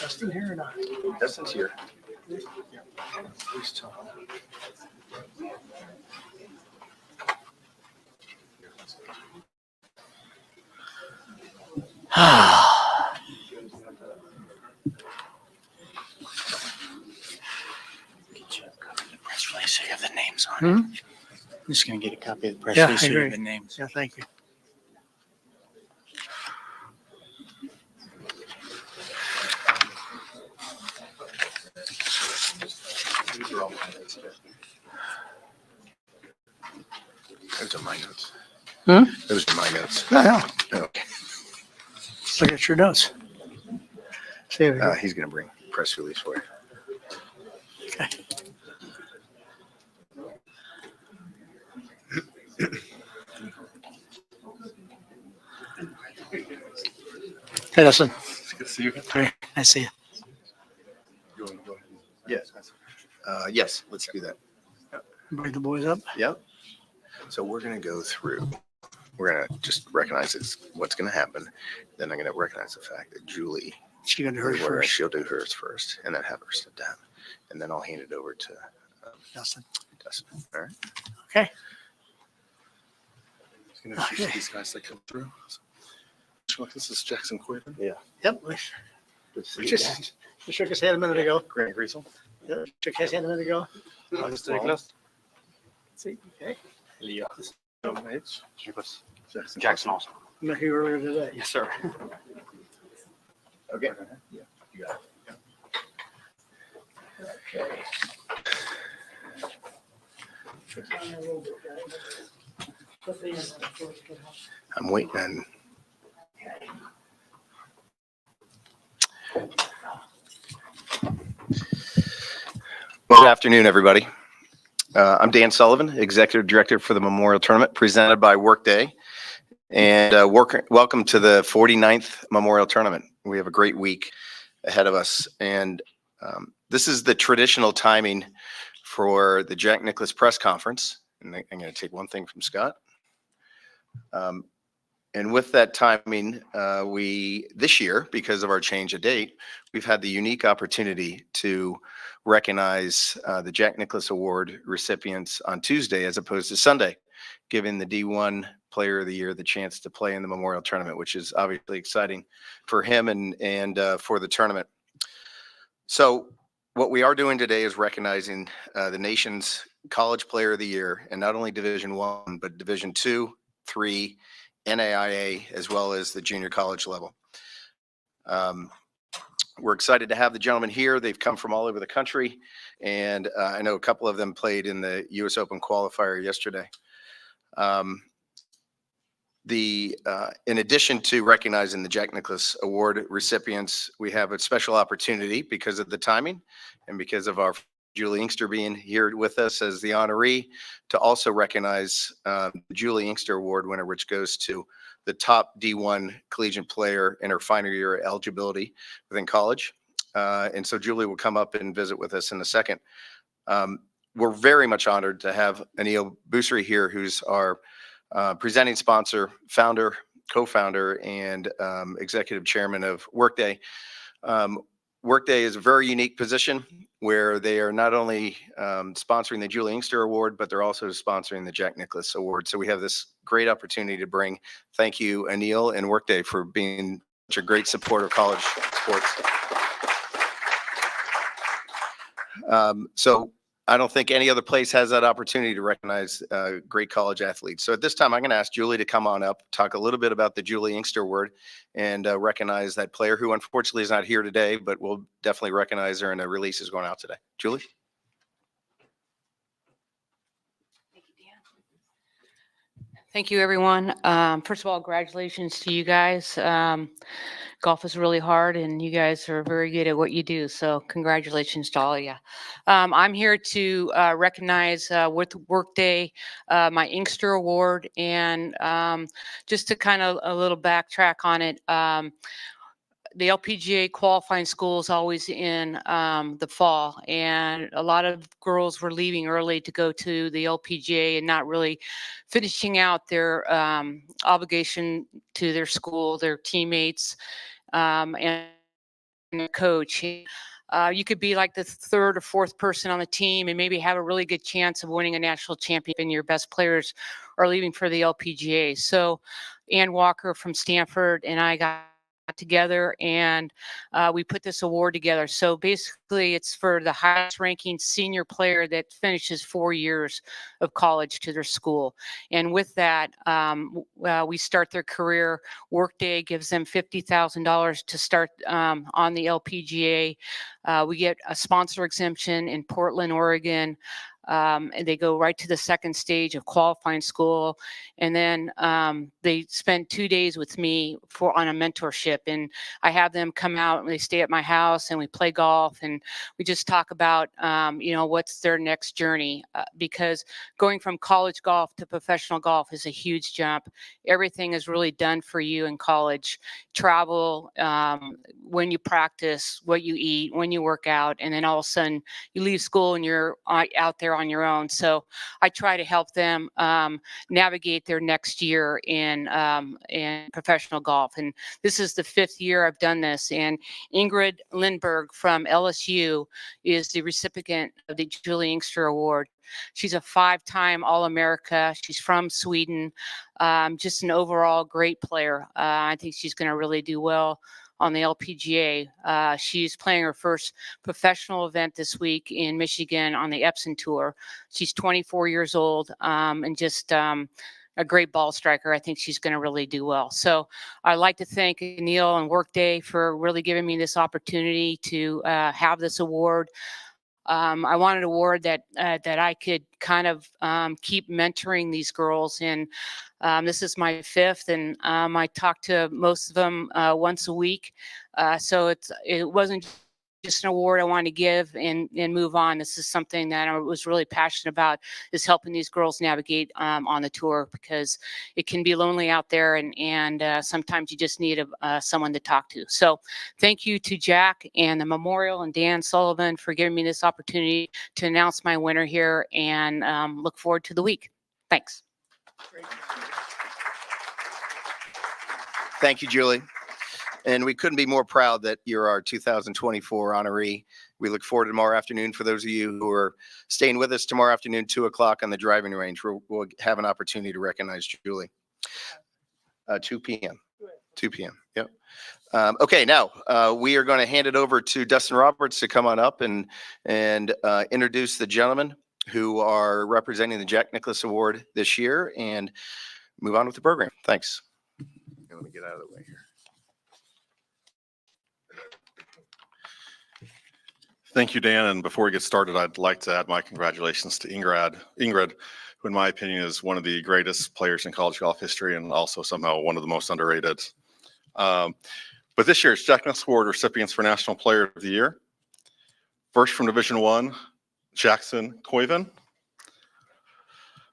Justin here or not? Justin's here. Please tell him. Press release, so you have the names on Hmm? it. I'm just going to get a copy of the press Yeah, release, I so you have agree. the names. Yeah, thank you. These are all my notes. Those are my notes. Hmm? Those are my notes. I know. Okay. Let's look at your notes. See over here. He's going to bring press release for you. Okay. Hey, Justin. It's good to see you. Hey, I see you. You want to go ahead? Yes. Yes, let's do that. Bring the boys up. Yep. So we're going to go through. We're going to just recognize what's going to happen. Then I'm going to recognize the fact that Julie, She got to hers first. she'll do hers first, and then have her sit down. And then I'll hand it over to Justin. Dustin. All right. Okay. Just gonna introduce these guys that come through. So, this is Jackson Quaven. Yep. Just shook his hand a minute ago. Grant Griesel. Yeah, shook his hand a minute ago. Mr. Nicklaus. See, okay. John H. Jackson. Jackson also. Met you earlier today. Yes, sir. Okay. Yeah, you got it. Okay. I'm waiting on. Well, good afternoon, everybody. I'm Dan Sullivan, Executive Director for the Memorial Tournament presented by Workday. And welcome to the 49th Memorial Tournament. We have a great week ahead of us. And this is the traditional timing for the Jack Nicklaus press conference. And I'm going to take one thing from Scott. And with that timing, this year, because of our change of date, we've had the unique opportunity to recognize the Jack Nicklaus Award recipients on Tuesday as opposed to Sunday, giving the D1 Player of the Year the chance to play in the Memorial Tournament, which is obviously exciting for him and for the tournament. So what we are doing today is recognizing the nation's College Player of the Year, and not only Division I, but Division II, III, NAIA, as well as the junior college level. We're excited to have the gentlemen here. They've come from all over the country, and I know a couple of them played in the U.S. Open qualifier yesterday. In addition to recognizing the Jack Nicklaus Award recipients, we have a special opportunity because of the timing and because of our Julie Inkster being here with us as the honoree to also recognize the Julie Inkster Award winner, which goes to the top D1 collegiate player in her final year eligibility within college. And so Julie will come up and visit with us in a second. We're very much honored to have Anil Busri here, who's our presenting sponsor, founder, co-founder, and executive chairman of Workday. Workday is a very unique position where they are not only sponsoring the Julie Inkster Award, but they're also sponsoring the Jack Nicklaus Award. So we have this great opportunity to bring thank you, Anil and Workday, for being such a great supporter of college sports. So I don't think any other place has that opportunity to recognize great college athletes. So at this time, I'm going to ask Julie to come on up, talk a little bit about the Julie Inkster Award, and recognize that player who unfortunately is not here today, but we'll definitely recognize her, and the release is going out today. Julie? Thank you, Dan. Thank you, everyone. First of all, congratulations to you guys. Golf is really hard, and you guys are very good at what you do. So congratulations to all of you. I'm here to recognize with Workday my Inkster Award, and just to kind of a little backtrack on it. The LPGA qualifying school is always in the fall, and a lot of girls were leaving early to go to the LPGA and not really finishing out their obligation to their school, their teammates, and a coach. You could be like the third or fourth person on the team and maybe have a really good chance of winning a national championship, and your best players are leaving for the LPGA. So Ann Walker from Stanford and I got together, and we put this award together. So basically it's for the highest ranking senior player that finishes 4 years of college to their school. And with that, we start their career. Workday gives them $50,000 to start on the LPGA. We get a sponsor exemption in Portland, Oregon. And they go right to the second stage of qualifying school. And then they spend 2 days with me on a mentorship. And I have them come out and they stay at my house and we play golf and we just talk about, what's their next journey. Because going from college golf to professional golf is a huge jump. Everything is really done for you in college. Travel, when you practice, what you eat, when you work out, and then all of a sudden you leave school and you're out there on your own. So I try to help them navigate their next year in professional golf. And this is the 5th year I've done this. And Ingrid Lindberg from LSU is the recipient of the Julie Inkster Award. She's a 5-time All-America. She's from Sweden. Just an overall great player. I think she's going to really do well on the LPGA. She's playing her first professional event this week in Michigan on the Epson Tour. She's 24 years old and just a great ball striker. I think she's going to really do well. So I'd like to thank Neil and Workday for really giving me this opportunity to have this award. I wanted an award that I could kind of keep mentoring these girls. And this is my 5th, and I talk to most of them once a week. So it wasn't just an award I wanted to give and move on. This is something that I was really passionate about, is helping these girls navigate on the tour, because it can be lonely out there, and sometimes you just need someone to talk to. So thank you to Jack and the Memorial and Dan Sullivan for giving me this opportunity to announce my winner here, and look forward to the week. Thanks. Thank you, Julie. And we couldn't be more proud that you're our 2024 honoree. We look forward to tomorrow afternoon. For those of you who are staying with us tomorrow afternoon, 2:00 on the driving range, we'll have an opportunity to recognize Julie. 2 p.m. 2 p.m. Yep. Okay, now we are going to hand it over to Dustin Roberts to come on up and introduce the gentlemen who are representing the Jack Nicklaus Award this year and move on with the program. Thanks. Let me get out of the way here. Thank you, Dan. And before we get started, I'd like to add my congratulations to Ingrid, who in my opinion is one of the greatest players in college golf history and also somehow one of the most underrated. But this year's Jack Nicklaus Award recipients for National Player of the Year. First from Division I, Jackson Koiven.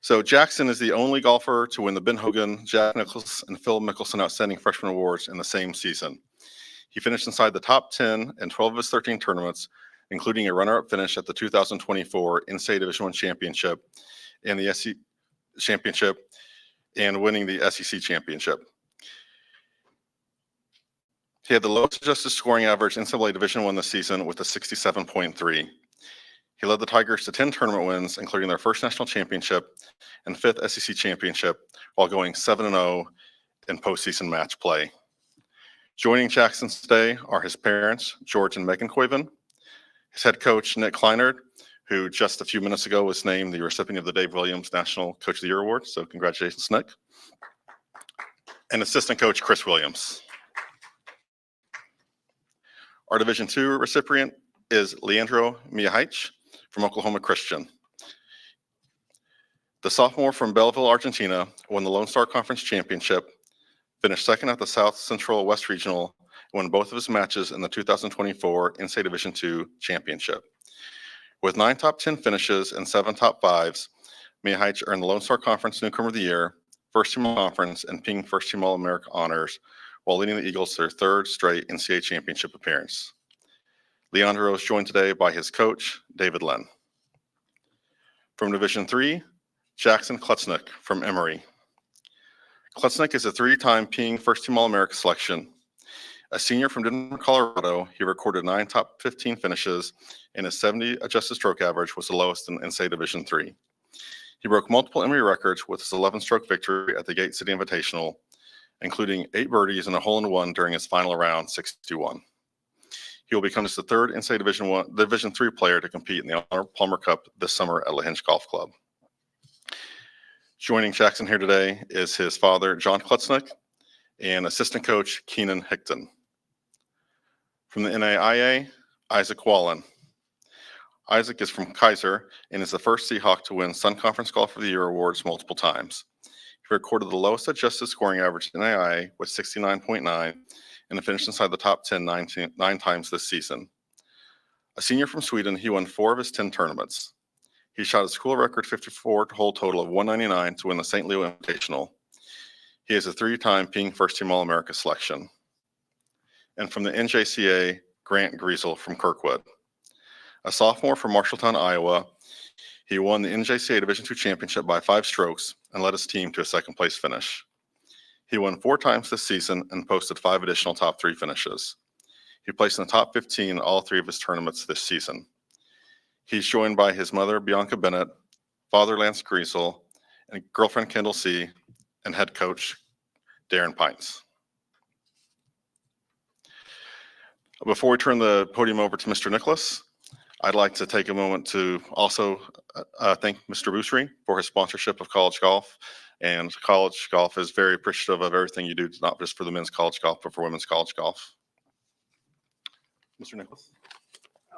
So Jackson is the only golfer to win the Ben Hogan, Jack Nicklaus, and Phil Mickelson Outstanding Freshman Awards in the same season. He finished inside the top 10 in 12 of his 13 tournaments, including a runner-up finish at the 2024 NCAA Division I Championship and the SEC Championship, and winning the SEC Championship. He had the lowest adjusted scoring average in NCAA Division I this season with a 67.3. He led the Tigers to 10 tournament wins, including their first national championship and 5th SEC championship, while going 7-0 in postseason match play. Joining Jackson today are his parents, George and Megan Koiven, his head coach, Nick Kleinert, who just a few minutes ago was named the recipient of the Dave Williams National Coach of the Year Award. So congratulations, Nick. And assistant coach, Chris Williams. Our Division II recipient is Leandro Miahic from Oklahoma Christian. The sophomore from Belleville, Argentina, won the Lone Star Conference Championship, finished second at the South Central West Regional, won both of his matches in the 2024 NCAA Division II Championship. With 9 top 10 finishes and 7 top 5s, Miahic earned the Lone Star Conference Newcomer of the Year, First Team All-Conference, and Ping First Team All-America honors, while leading the Eagles to their 3rd straight NCAA Championship appearance. Leandro is joined today by his coach, David Lynn. From Division III, Jackson Klutznick from Emory. Klutznick is a 3-time Ping First Team All-America selection. A senior from Denver, Colorado, he recorded 9 top 15 finishes, and his 70 adjusted stroke average was the lowest in NCAA Division III. He broke multiple Emory records with his 11-stroke victory at the Gate City Invitational, including 8 birdies and a hole-in-one during his final round, 61. He will become just the 3rd NCAA Division III player to compete in the Arnold Palmer Cup this summer at LaHinge Golf Club. Joining Jackson here today is his father, John Klutznick, and assistant coach, Keenan Hickton. From the NAIA, Isaac Wallen. Isaac is from Kaiser and is the first Seahawk to win Sun Conference Golf of the Year awards multiple times. He recorded the lowest adjusted scoring average in NAIA with 69.9 and finished inside the top 10 nine times this season. A senior from Sweden, he won 4 of his 10 tournaments. He shot a school record 54-hole total of 199 to win the St. Leo Invitational. He is a 3-time Ping First Team All-America selection. And from the NJCA, Grant Griesel from Kirkwood. A sophomore from Marshalltown, Iowa, he won the NJCA Division II championship by 5 strokes and led his team to a second-place finish. He won 4 times this season and posted 5 additional top 3 finishes. He placed in the top 15 in all 3 of his tournaments this season. He's joined by his mother, Bianca Bennett, father, Lance Griesel, and girlfriend, Kendall C., and head coach, Darren Pines. Before we turn the podium over to Mr. Nicklaus, I'd like to take a moment to also thank Mr. Boussery for his sponsorship of college golf. And college golf is very appreciative of everything you do, not just for the men's college golf, but for women's college golf. Mr. Nicklaus.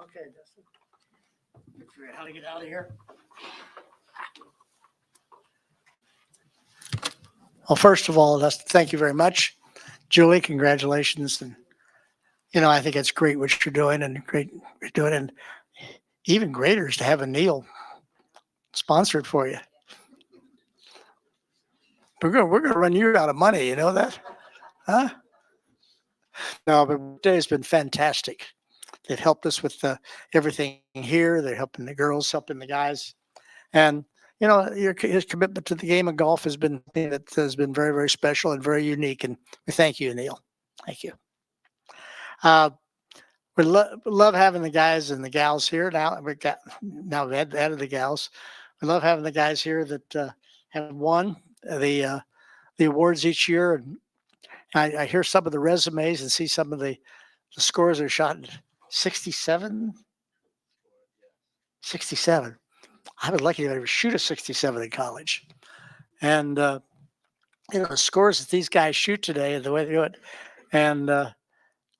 Okay, Dustin. Figure out how to get out of here. Well, first of all, Dustin, thank you very much. Julie, congratulations. And, I think it's great what you're doing and great you're doing. And even greater is to have a Neil sponsored for you. We're gonna run you out of money, you know that? Huh? No, but today's been fantastic. They've helped us with everything here. They're helping the girls, helping the guys. And, his commitment to the game of golf has been very, very special and very unique. And we thank you, Neil. Thank you. We love having the guys and the gals here. Now we've added the gals. We love having the guys here that have won the awards each year. And I hear some of the resumes and see some of the scores are shot 67. I was lucky to ever shoot a 67 in college. And, the scores that these guys shoot today and the way they do it. And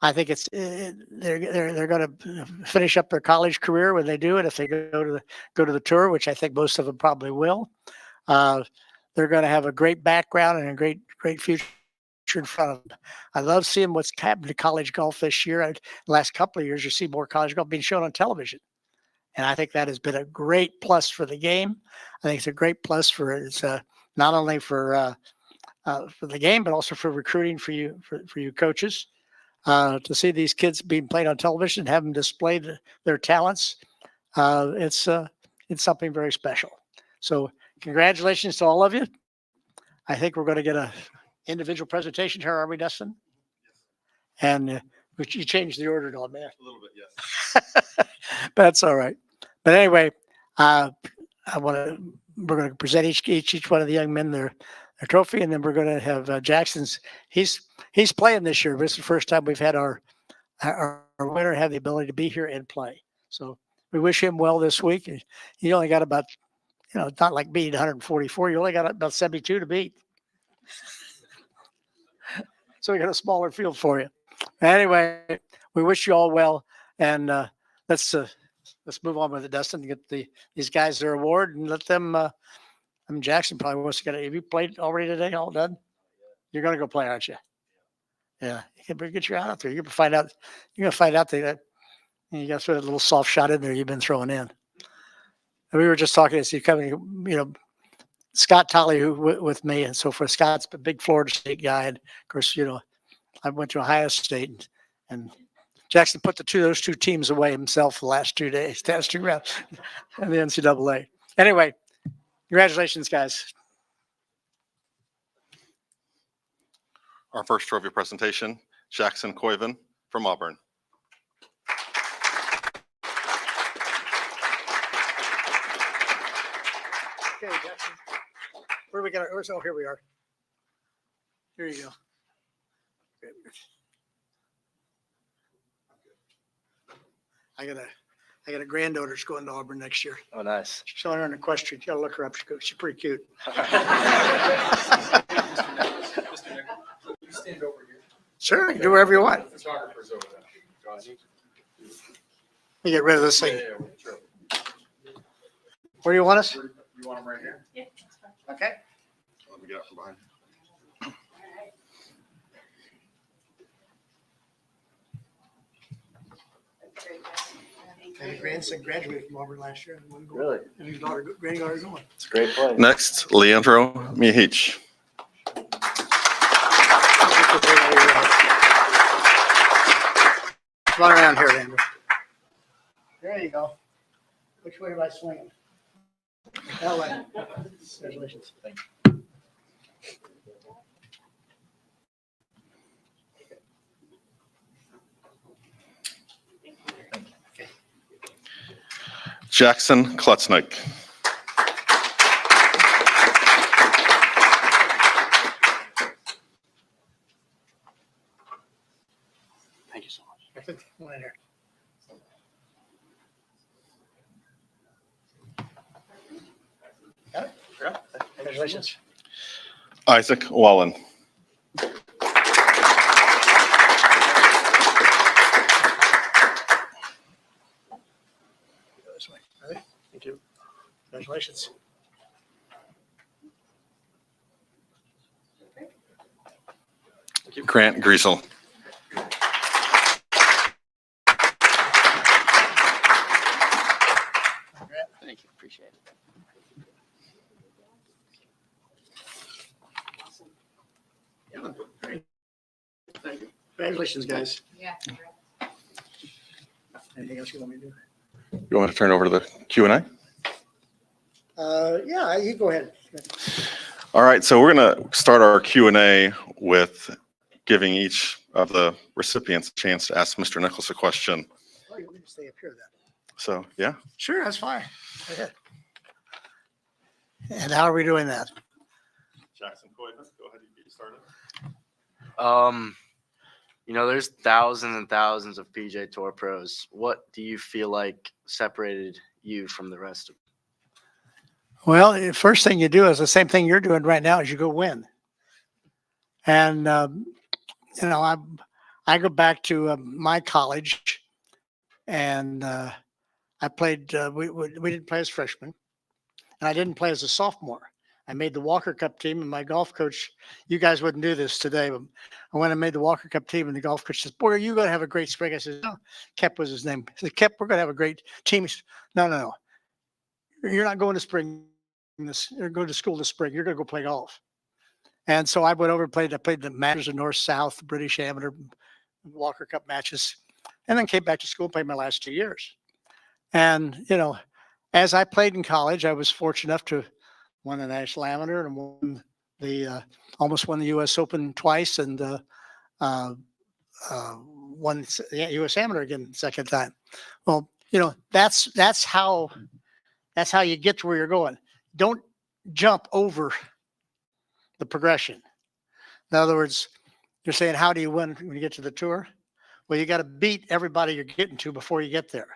I think they're going to finish up their college career when they do it. If they go to the tour, which I think most of them probably will, they're going to have a great background and a great future in front of them. I love seeing what's happened to college golf this year. The last couple of years, you see more college golf being shown on television. And I think that has been a great plus for the game. I think it's a great plus for not only for the game, but also for recruiting for you coaches. To see these kids being played on television, have them display their talents, it's something very special. So congratulations to all of you. I think we're going to get a individual presentation here, are we, Dustin? And you changed the order, don't man? A little bit, yes. That's all right. But anyway, we're going to present each one of the young men their trophy, and then we're going to have Jackson's. He's playing this year, but it's the first time we've had our winner have the ability to be here and play. So we wish him well this week. He only got about, it's not like beating 144. You only got about 72 to beat. So we got a smaller field for you. Anyway, we wish you all well, and let's move on with it, Dustin, and get these guys their award and let them. Jackson probably wants to get it. Have you played already today? All done? You're going to go play, aren't you? Yeah, you can get your out there. You're going to find out. You're going to find out that you got to throw a little soft shot in there you've been throwing in. And we were just talking to you coming, Scott Tolley, who with me and so forth. Scott's a big Florida State guy, and of course, I went to Ohio State, and Jackson put those two teams away himself the last 2 days, last 2 rounds in the NCAA. Anyway, congratulations, guys. Our first trophy presentation Jackson Coyven from Auburn. Okay, Jackson. Where do we got? Oh, here we are. Here you go. I got a granddaughter that's going to Auburn next year. Oh, nice. She's on her in equestrian. You gotta look her up. She's pretty cute. Sure, you can do whatever you want. Let me get rid of this thing. Where do you want us? You want them right here? Yeah. Okay. Let me get out from behind. My grandson graduated from Auburn last year. Really? And his granddaughter going. It's a great play. Next, Leandro Mihich. Run around here, Andrew. There you go. Which way am I swinging? That way. Congratulations. Thank you. Jackson Klutznick. Thank you so much. I think one in here. Got it? Yeah. Congratulations. Isaac Wallen. Go this way. Ready? Thank you. Congratulations. Grant Griesel. Thank you. Appreciate it. Thank you. Congratulations, guys. Yeah. Anything else you want me to do? You want me to turn over to the Q&A? Yeah, you go ahead. All right, so we're going to start our Q&A with giving each of the recipients a chance to ask Mr. Nicklaus a question. Oh, you want me to stay up here then? So, yeah. Sure, that's fine. Go ahead. And how are we doing that? Jackson Coyven, go ahead, you get started. There's thousands and thousands of PJ Tour pros. What do you feel like separated you from the rest of them? Well, the first thing you do is the same thing you're doing right now is you go win. And, I go back to my college and I played, we didn't play as freshmen and I didn't play as a sophomore. I made the Walker Cup team and my golf coach, you guys wouldn't do this today, but I went and made the Walker Cup team and the golf coach says, boy, are you going to have a great spring? I said, no, Kep was his name. He said, Kep, we're going to have a great team. He said, no. You're not going to spring. You're going to school this spring. You're going to go play golf. And so I went over and played. I played the Masters of North South, British Amateur, Walker Cup matches, and then came back to school and played my last 2 years. And, as I played in college, I was fortunate enough to win the National Amateur and won almost won the U.S. Open twice and won the U.S. Amateur again the second time. Well, that's how you get to where you're going. Don't jump over the progression. In other words, you're saying, how do you win when you get to the tour? Well, you got to beat everybody you're getting to before you get there.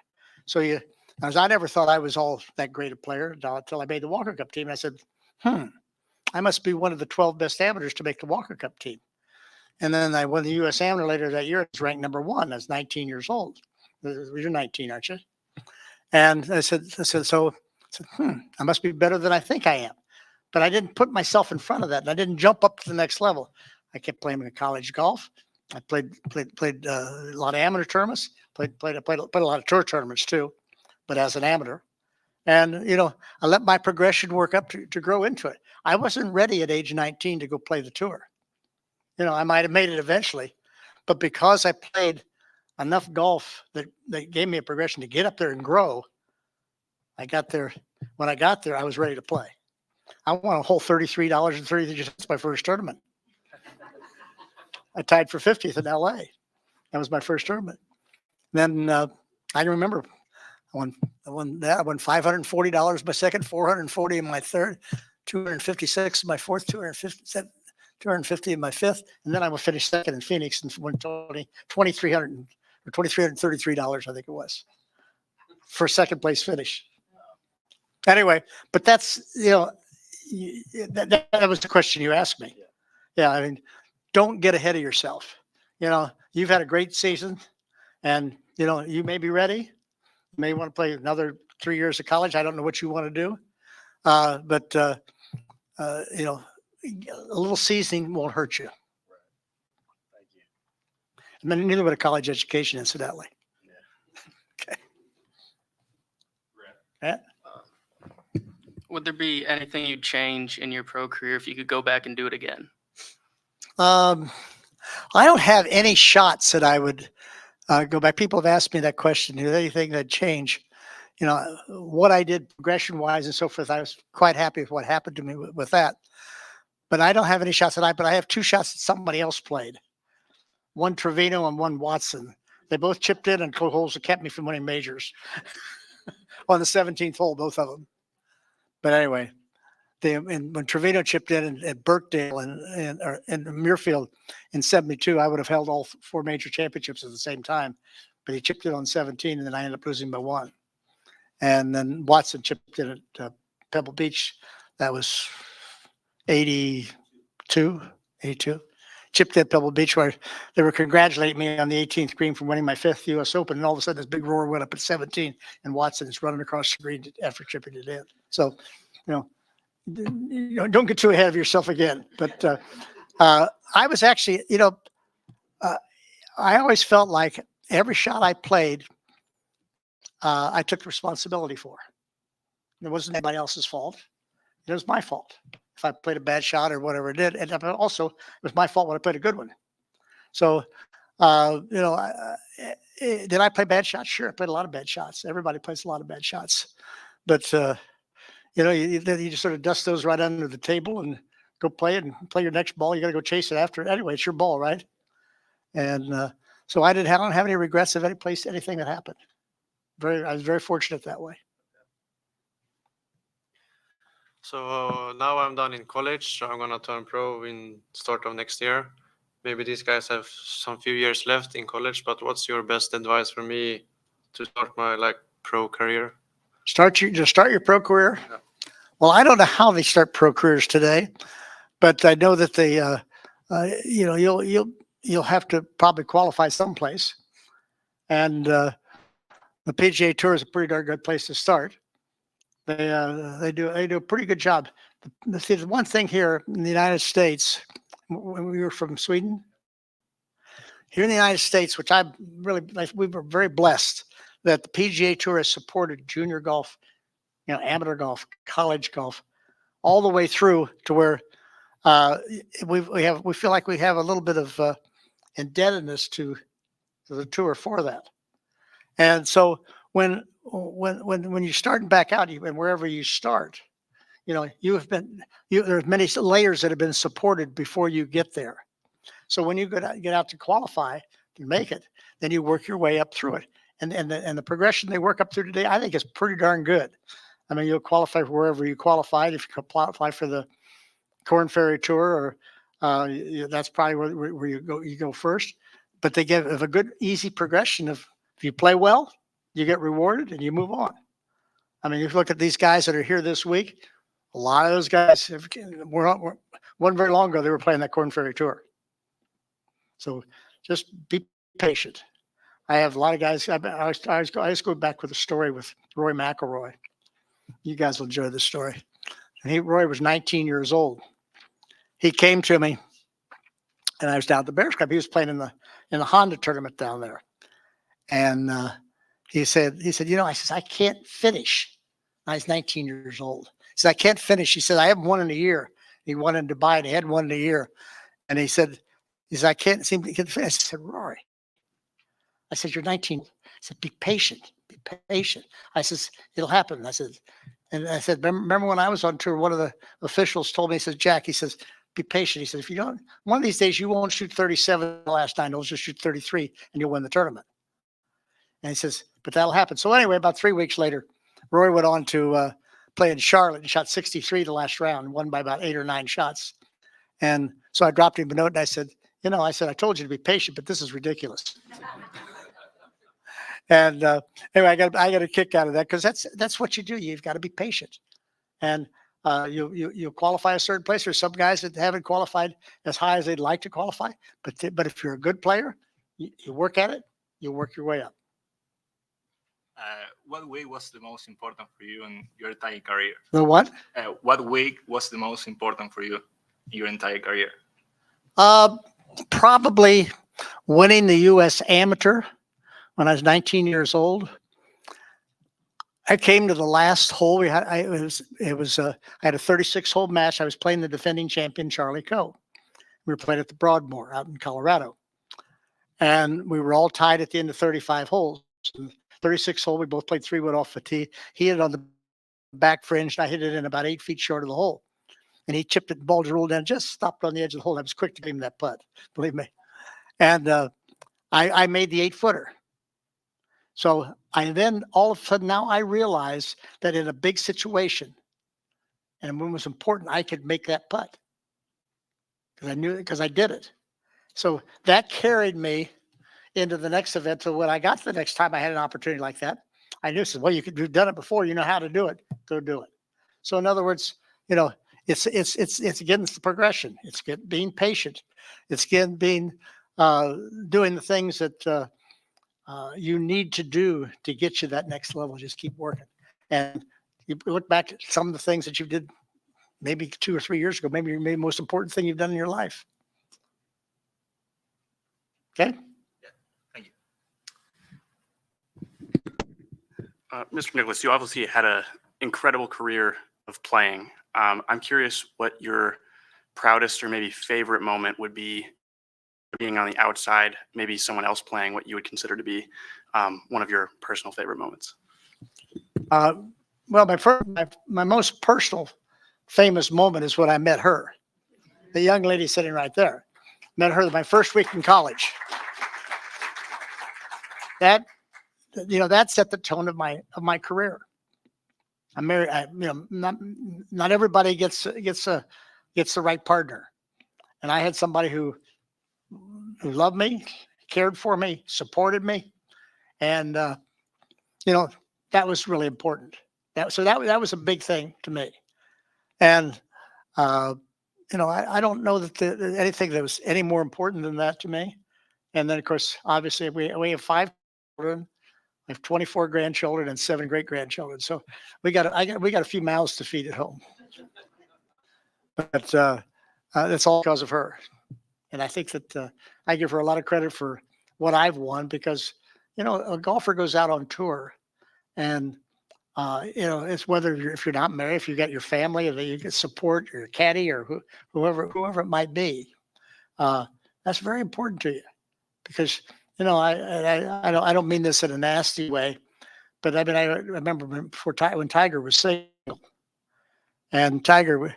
So as I never thought I was all that great a player until I made the Walker Cup team. And I said, I must be one of the 12 best amateurs to make the Walker Cup team. And then I won the U.S. Amateur later that year. I was ranked number 1. I was 19 years old. You're 19, aren't you? And I said, I must be better than I think I am. But I didn't put myself in front of that. And I didn't jump up to the next level. I kept playing in college golf. I played a lot of amateur tournaments. Played a lot of tour tournaments too, but as an amateur. And I let my progression work up to grow into it. I wasn't ready at age 19 to go play the tour. I might have made it eventually, but because I played enough golf that gave me a progression to get up there and grow, I got there. When I got there, I was ready to play. I won a whole $33.33. That's my first tournament. I tied for 50th in LA. That was my first tournament. Then I can remember I won $540 my second, 440 in my third, 256 in my fourth, 250 in my fifth, and then I would finish second in Phoenix and won $2,300 or $2,333, I think it was, for second place finish. Anyway, but that's, that was the question you asked me. Yeah, I mean, don't get ahead of yourself. You've had a great season, and you may be ready. You may want to play another 3 years of college. I don't know what you want to do, but a little seasoning won't hurt you. Thank you. I mean, neither would a college education, incidentally. Okay. Yeah. Would there be anything you'd change in your pro career if you could go back and do it again? I don't have any shots that I would go back. People have asked me that question. Is there anything that change? What I did progression wise and so forth. I was quite happy with what happened to me with that. But I don't have any shots but I have 2 shots that somebody else played. One Trevino and one Watson. They both chipped in and holes that kept me from winning majors. On the 17th hole, both of them. But anyway, when Trevino chipped in at Birkdale and Muirfield in 72, I would have held all 4 major championships at the same time. But he chipped in on 17, and then I ended up losing by 1. And then Watson chipped in at Pebble Beach. That was 82. Chipped in at Pebble Beach, where they were congratulating me on the 18th green for winning my 5th U.S. Open. And all of a sudden, this big roar went up at 17, and Watson is running across the green after chipping it in. So, don't get too ahead of yourself again. But I was actually, I always felt like every shot I played, I took responsibility for. It wasn't anybody else's fault. It was my fault if I played a bad shot or whatever it did. And also, it was my fault when I played a good one. So, did I play bad shots? Sure, I played a lot of bad shots. Everybody plays a lot of bad shots. But, you just sort of dust those right under the table and go play it and play your next ball. You got to go chase it after. Anyway, it's your ball, right? And so I don't have any regrets of anything that happened. I was very fortunate that way. So now I'm done in college, so I'm gonna turn pro in start of next year. Maybe these guys have some few years left in college, but what's your best advice for me to start my pro career? Start your pro career. Yeah. Well, I don't know how they start pro careers today, but I know that they, you'll have to probably qualify someplace, and the PGA Tour is a pretty darn good place to start. They do a pretty good job. The one thing here in the United States, when we were from Sweden, here in the United States, which I really we were very blessed that the PGA Tour has supported junior golf, amateur golf, college golf, all the way through to where we feel like we have a little bit of indebtedness to the tour for that. And so when you're starting back out, and wherever you start, there's many layers that have been supported before you get there. So when you get out to qualify to make it, then you work your way up through it. And the progression they work up through today, I think is pretty darn good. I mean, you'll qualify for wherever you qualified. If you qualify for the Corn Ferry Tour, or that's probably where you go first. But they give a good, easy progression of if you play well, you get rewarded and you move on. I mean, if you look at these guys that are here this week, a lot of those guys wasn't very long ago they were playing that Corn Ferry Tour. So just be patient. I have a lot of guys. I just go back with a story with Roy McIlroy. You guys will enjoy this story. And Roy was 19 years old. He came to me, and I was down at the Bears Club. He was playing in the Honda tournament down there, and he said, I says, I can't finish. I was 19 years old. He said, I can't finish. He said, I haven't won in a year. He won in Dubai, and he hadn't won in a year. And he said, I can't seem to get finish. I said, Rory, I said, you're 19. I said, be patient. Be patient. I says, it'll happen. I said, remember when I was on tour, one of the officials told me, he says, Jack, he says, be patient. He said, if you don't, one of these days you won't shoot 37 the last 9 holes, just shoot 33 and you'll win the tournament. And he says, but that'll happen. So anyway, about 3 weeks later, Roy went on to play in Charlotte and shot 63 the last round, won by about 8 or 9 shots. And so I dropped him a note and I said, I told you to be patient, but this is ridiculous. And anyway, I got a kick out of that because that's what you do. You've got to be patient. And you qualify a certain place. There's some guys that haven't qualified as high as they'd like to qualify, but if you're a good player, you work at it, you work your way up. What week was the most important for you in your entire career? The what? What week was the most important for you in your entire career? Probably winning the U.S. Amateur when I was 19 years old. I came to the last hole. I had a 36-hole match. I was playing the defending champion, Charlie Coe. We were playing at the Broadmoor out in Colorado. And we were all tied at the end of 35 holes. And 36 hole, we both played 3-wood off the tee. He hit it on the back fringe, and I hit it in about 8 feet short of the hole. And he chipped it, the ball just rolled down, just stopped on the edge of the hole. I was quick to give him that putt, believe me. And I made the 8-footer. So I then all of a sudden now I realize that in a big situation, and when it was important, I could make that putt because I did it. So that carried me into the next event. So when I got to the next time I had an opportunity like that, I knew, said, well, you've done it before. You know how to do it. Go do it. So in other words, it's again, it's the progression. It's being patient. It's again being doing the things that you need to do to get you that next level. Just keep working. And you look back at some of the things that you did maybe 2 or 3 years ago, maybe the most important thing you've done in your life. Okay. Yeah. Thank you. Mr. Nicklaus, you obviously had an incredible career of playing. I'm curious what your proudest or maybe favorite moment would be being on the outside, maybe someone else playing, what you would consider to be one of your personal favorite moments. Well, my most personal famous moment is when I met her, the young lady sitting right there. Met her my first week in college. That set the tone of my career. I'm married. Not everybody gets the right partner, and I had somebody who loved me, cared for me, supported me, and that was really important. That was a big thing to me, and I don't know that anything that was any more important than that to me. And then, of course, obviously, we have 5 children. I have 24 grandchildren and 7 great-grandchildren. So we got a few mouths to feed at home. But that's all because of her. And I think that I give her a lot of credit for what I've won because, a golfer goes out on tour and it's whether if you're not married, if you got your family, or that you get support, your caddy, or whoever it might be, that's very important to you, because I don't mean this in a nasty way, but I mean I remember when Tiger was single, and Tiger,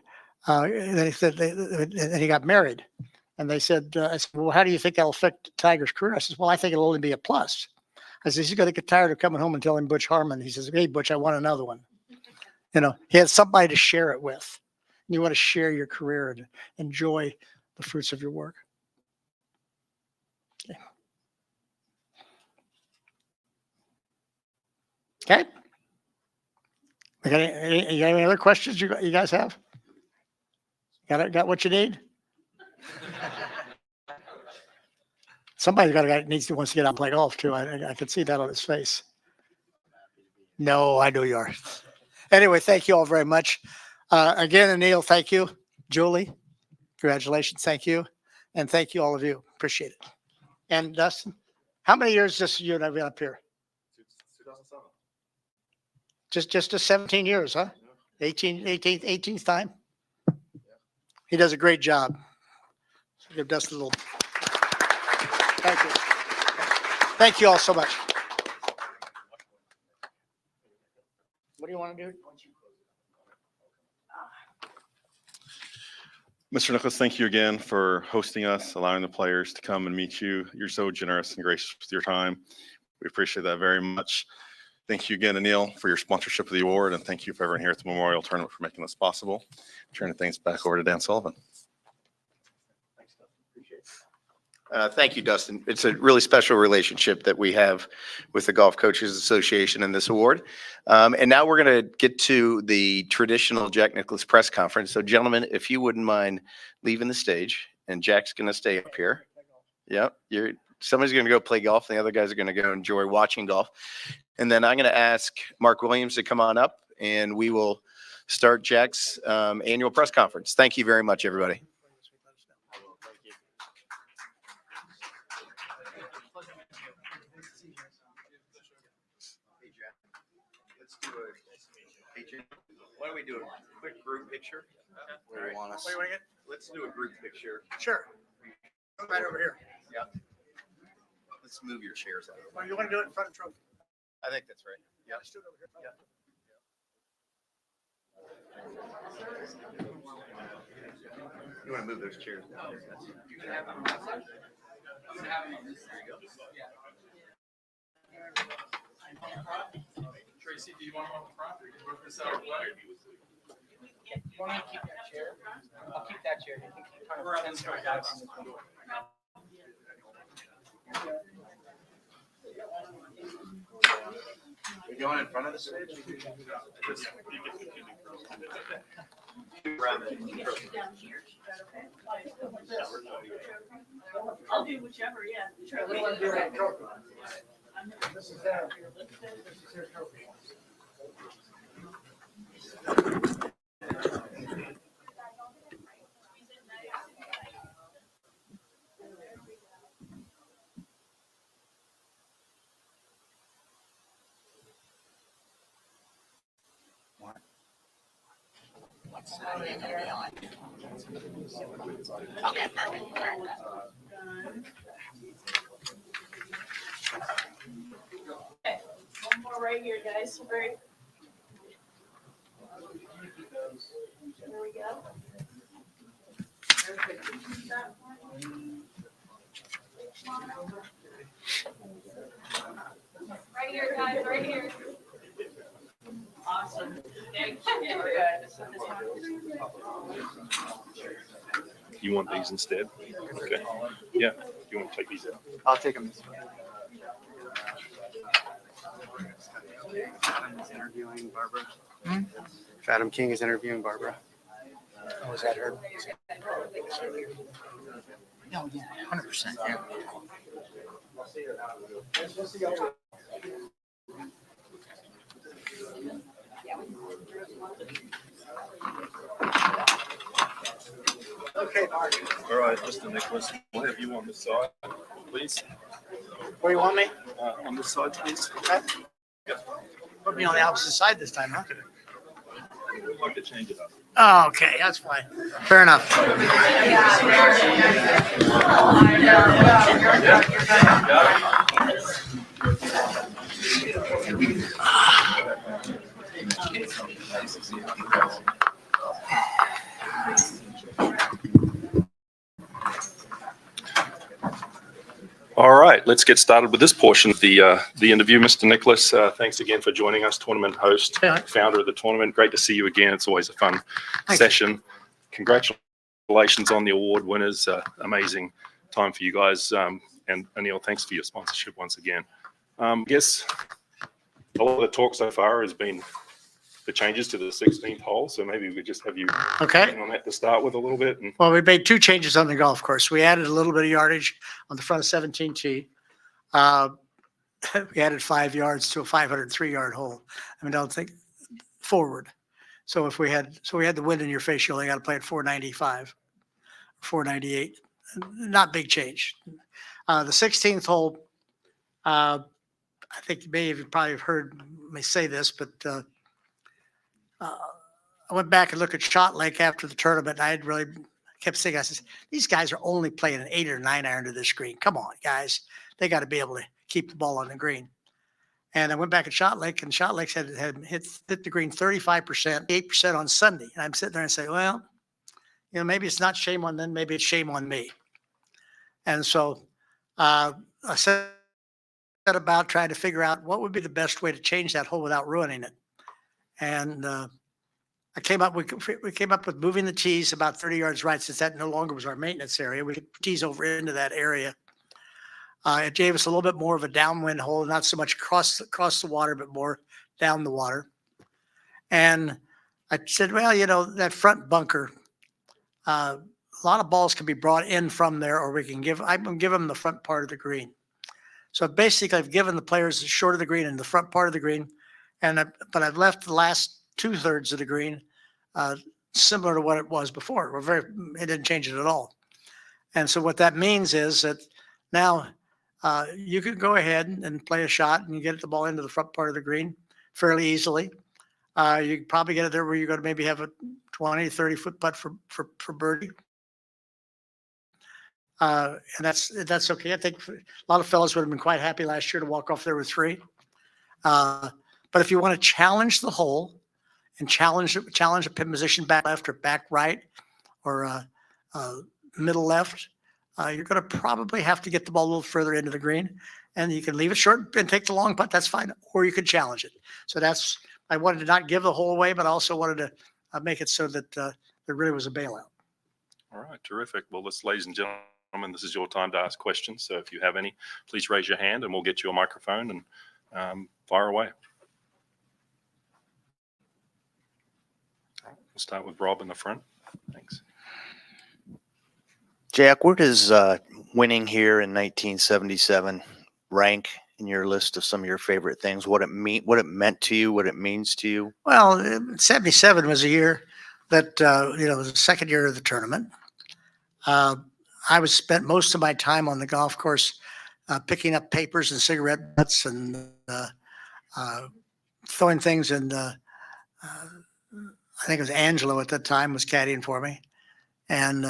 and they said and he got married, and they said, I said, well, how do you think that'll affect Tiger's career? I said, well, I think it'll only be a plus. I said, he's going to get tired of coming home and telling Butch Harmon. He says, hey, Butch, I want another one. He had somebody to share it with. You want to share your career and enjoy the fruits of your work. Okay. You got any other questions you guys have? Got what you need? Somebody's got a guy that wants to get out and play golf too. I could see that on his face. No, I know you are. Anyway, thank you all very much. Again, Anil, thank you. Julie, congratulations. Thank you. And thank you, all of you. Appreciate it. And Dustin, how many years just you and I been up here? 2007. Just 17 years, huh? 18th time. He does a great job. So give Dustin a little. Thank you. Thank you all so much. What do you want to do? Mr. Nicklaus, thank you again for hosting us, allowing the players to come and meet you. You're so generous and gracious with your time. We appreciate that very much. Thank you again, Anil, for your sponsorship of the award, and thank you for everyone here at the Memorial Tournament for making this possible. Turning things back over to Dan Sullivan. Thank you, Dustin. It's a really special relationship that we have with the Golf Coaches Association and this award. And now we're going to get to the traditional Jack Nicklaus press conference. So gentlemen, if you wouldn't mind leaving the stage, and Jack's going to stay up here. Yeah, somebody's going to go play golf, and the other guys are going to go enjoy watching golf. And then I'm going to ask Mark Williams to come on up, and we will start Jack's annual press conference. Thank you very much, everybody. Why don't we do a quick group picture? Where do you want us? What do you want to get? Let's do a group picture. Sure. Right over here. Yeah. Let's move your chairs out. Or you want to do it in front of Trophy? I think that's right. Yeah. Let's do it over here. You want to move those chairs down? Tracy, do you want to go up front or you work this out? Keep that chair. I'll keep that chair. You can keep kind of tense right out on the floor. We're going in front of the stage? I'll do whichever, yeah. This is their trophy. Okay, perfect. Okay, one more right here, guys. Very. There we go. Right here, guys, right here. Awesome. Thank you. You want these instead? Okay. Yeah. You want to take these out? I'll take them this way. Adam is interviewing Barbara. Adam King is interviewing Barbara. Oh, is that her? No, yeah, 100%. Yeah. Okay, Mark. All right, Mr. Nicklaus, we'll have you on this side, please. Where you want me? On this side, please. Okay. Put me on the opposite side this time, huh? We'd like to change it up. Oh, okay, that's fine. Fair enough. All right, let's get started with this portion of the interview. Mr. Nicklaus, thanks again for joining us, tournament host, Yeah. founder of the tournament. Great to see you again. It's always a fun Thanks. session. Congratulations on the award winners. Amazing time for you guys. And Anil, thanks for your sponsorship once again. I guess a lot of the talk so far has been the changes to the 16th hole. So maybe we could just have you Okay. in on that to start with a little bit. And Well, we made two changes on the golf course. We added a little bit of yardage on the front of 17 tee. We added 5 yards to a 503-yard hole. I mean, I don't think forward. So if we had the wind in your face, you only got to play at 495, 498. Not big change. The 16th hole, I think you may have probably heard me say this, but I went back and looked at Shot Lake after the tournament. And I had really kept thinking, I said, these guys are only playing an 8 or 9 iron to this green. Come on, guys. They got to be able to keep the ball on the green. And I went back at Shot Lake, and Shot Lake had hit the green 35%, 8% on Sunday. And I'm sitting there and say, well, maybe it's not shame on them, maybe it's shame on me. And so I set about trying to figure out what would be the best way to change that hole without ruining it. And we came up with moving the tees about 30 yards right, since that no longer was our maintenance area. We could tees over into that area. It gave us a little bit more of a downwind hole, not so much across the water, but more down the water. And I said, well, that front bunker, a lot of balls can be brought in from there, or I'm going to give them the front part of the green. So basically, I've given the players the short of the green and the front part of the green, but I've left the last 2/3 of the green similar to what it was before. It didn't change it at all. And so what that means is that now you can go ahead and play a shot and you get the ball into the front part of the green fairly easily. You can probably get it there where you're going to maybe have a 20, 30-foot putt for birdie. And that's okay. I think a lot of fellows would have been quite happy last year to walk off there with 3. But if you want to challenge the hole and challenge a pin position back left or back right or middle left, you're going to probably have to get the ball a little further into the green, and you can leave it short and take the long putt. That's fine, or you could challenge it. So I wanted to not give the hole away, but I also wanted to make it so that there really was a bailout. All right, terrific. Well, ladies and gentlemen, this is your time to ask questions. So if you have any, please raise your hand and we'll get you a microphone and fire away. We'll start with Rob in the front. Thanks. Jack, where does winning here in 1977 rank in your list of some of your favorite things? What it meant to you, what it means to you? Well, 77 was a year that was the second year of the tournament. I spent most of my time on the golf course picking up papers and cigarette butts and throwing things in. I think it was Angelo at that time was caddying for me, and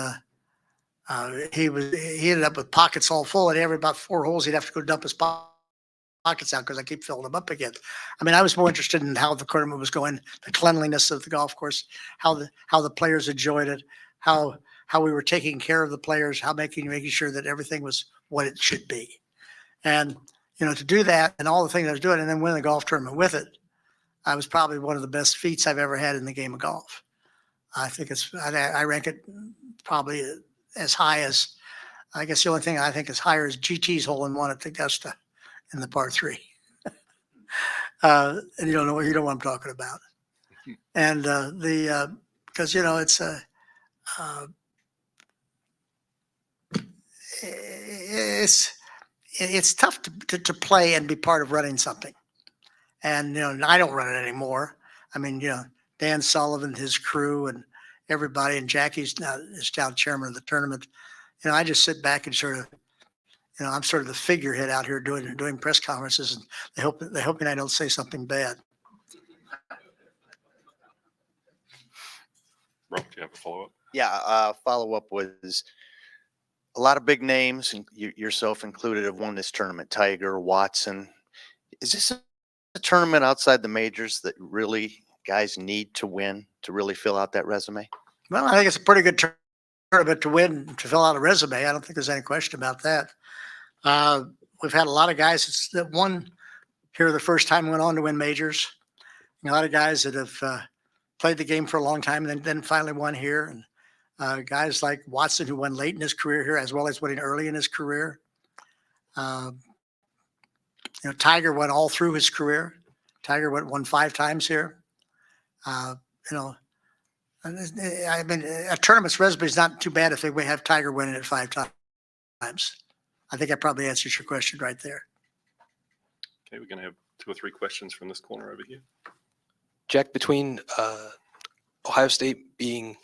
he ended up with pockets all full, and every about 4 holes he'd have to go dump his pockets out because I keep filling them up again. I mean, I was more interested in how the tournament was going, the cleanliness of the golf course, how the players enjoyed it, how we were taking care of the players, making sure that everything was what it should be. And, to do that and all the things I was doing and then win the golf tournament with it, I was probably one of the best feats I've ever had in the game of golf. I think I rank it probably as high as, I guess the only thing I think is higher is GT's hole-in-one at Augusta in the par 3. And you don't know what I'm talking about. And because, it's tough to play and be part of running something. And, I don't run it anymore. I mean, Dan Sullivan, his crew, and everybody, and Jackie's now chairman of the tournament. I just sit back and sort of, I'm sort of the figurehead out here doing press conferences, and they hoping I don't say something bad. Rob, do you have a follow-up? Yeah, follow-up was a lot of big names, and yourself included, have won this tournament. Tiger, Watson. Is this a tournament outside the majors that really guys need to win to really fill out that resume? Well, I think it's a pretty good tournament to win, to fill out a resume. I don't think there's any question about that. We've had a lot of guys that won here the first time, went on to win majors. A lot of guys that have played the game for a long time and then finally won here. And guys like Watson, who won late in his career here, as well as winning early in his career. Tiger went all through his career. Tiger won 5 times here. I mean, a tournament's resume is not too bad if they have Tiger winning it 5 times. I think that probably answers your question right there. Okay, we're going to have 2 or 3 questions from this corner over here. Jack, between Ohio State being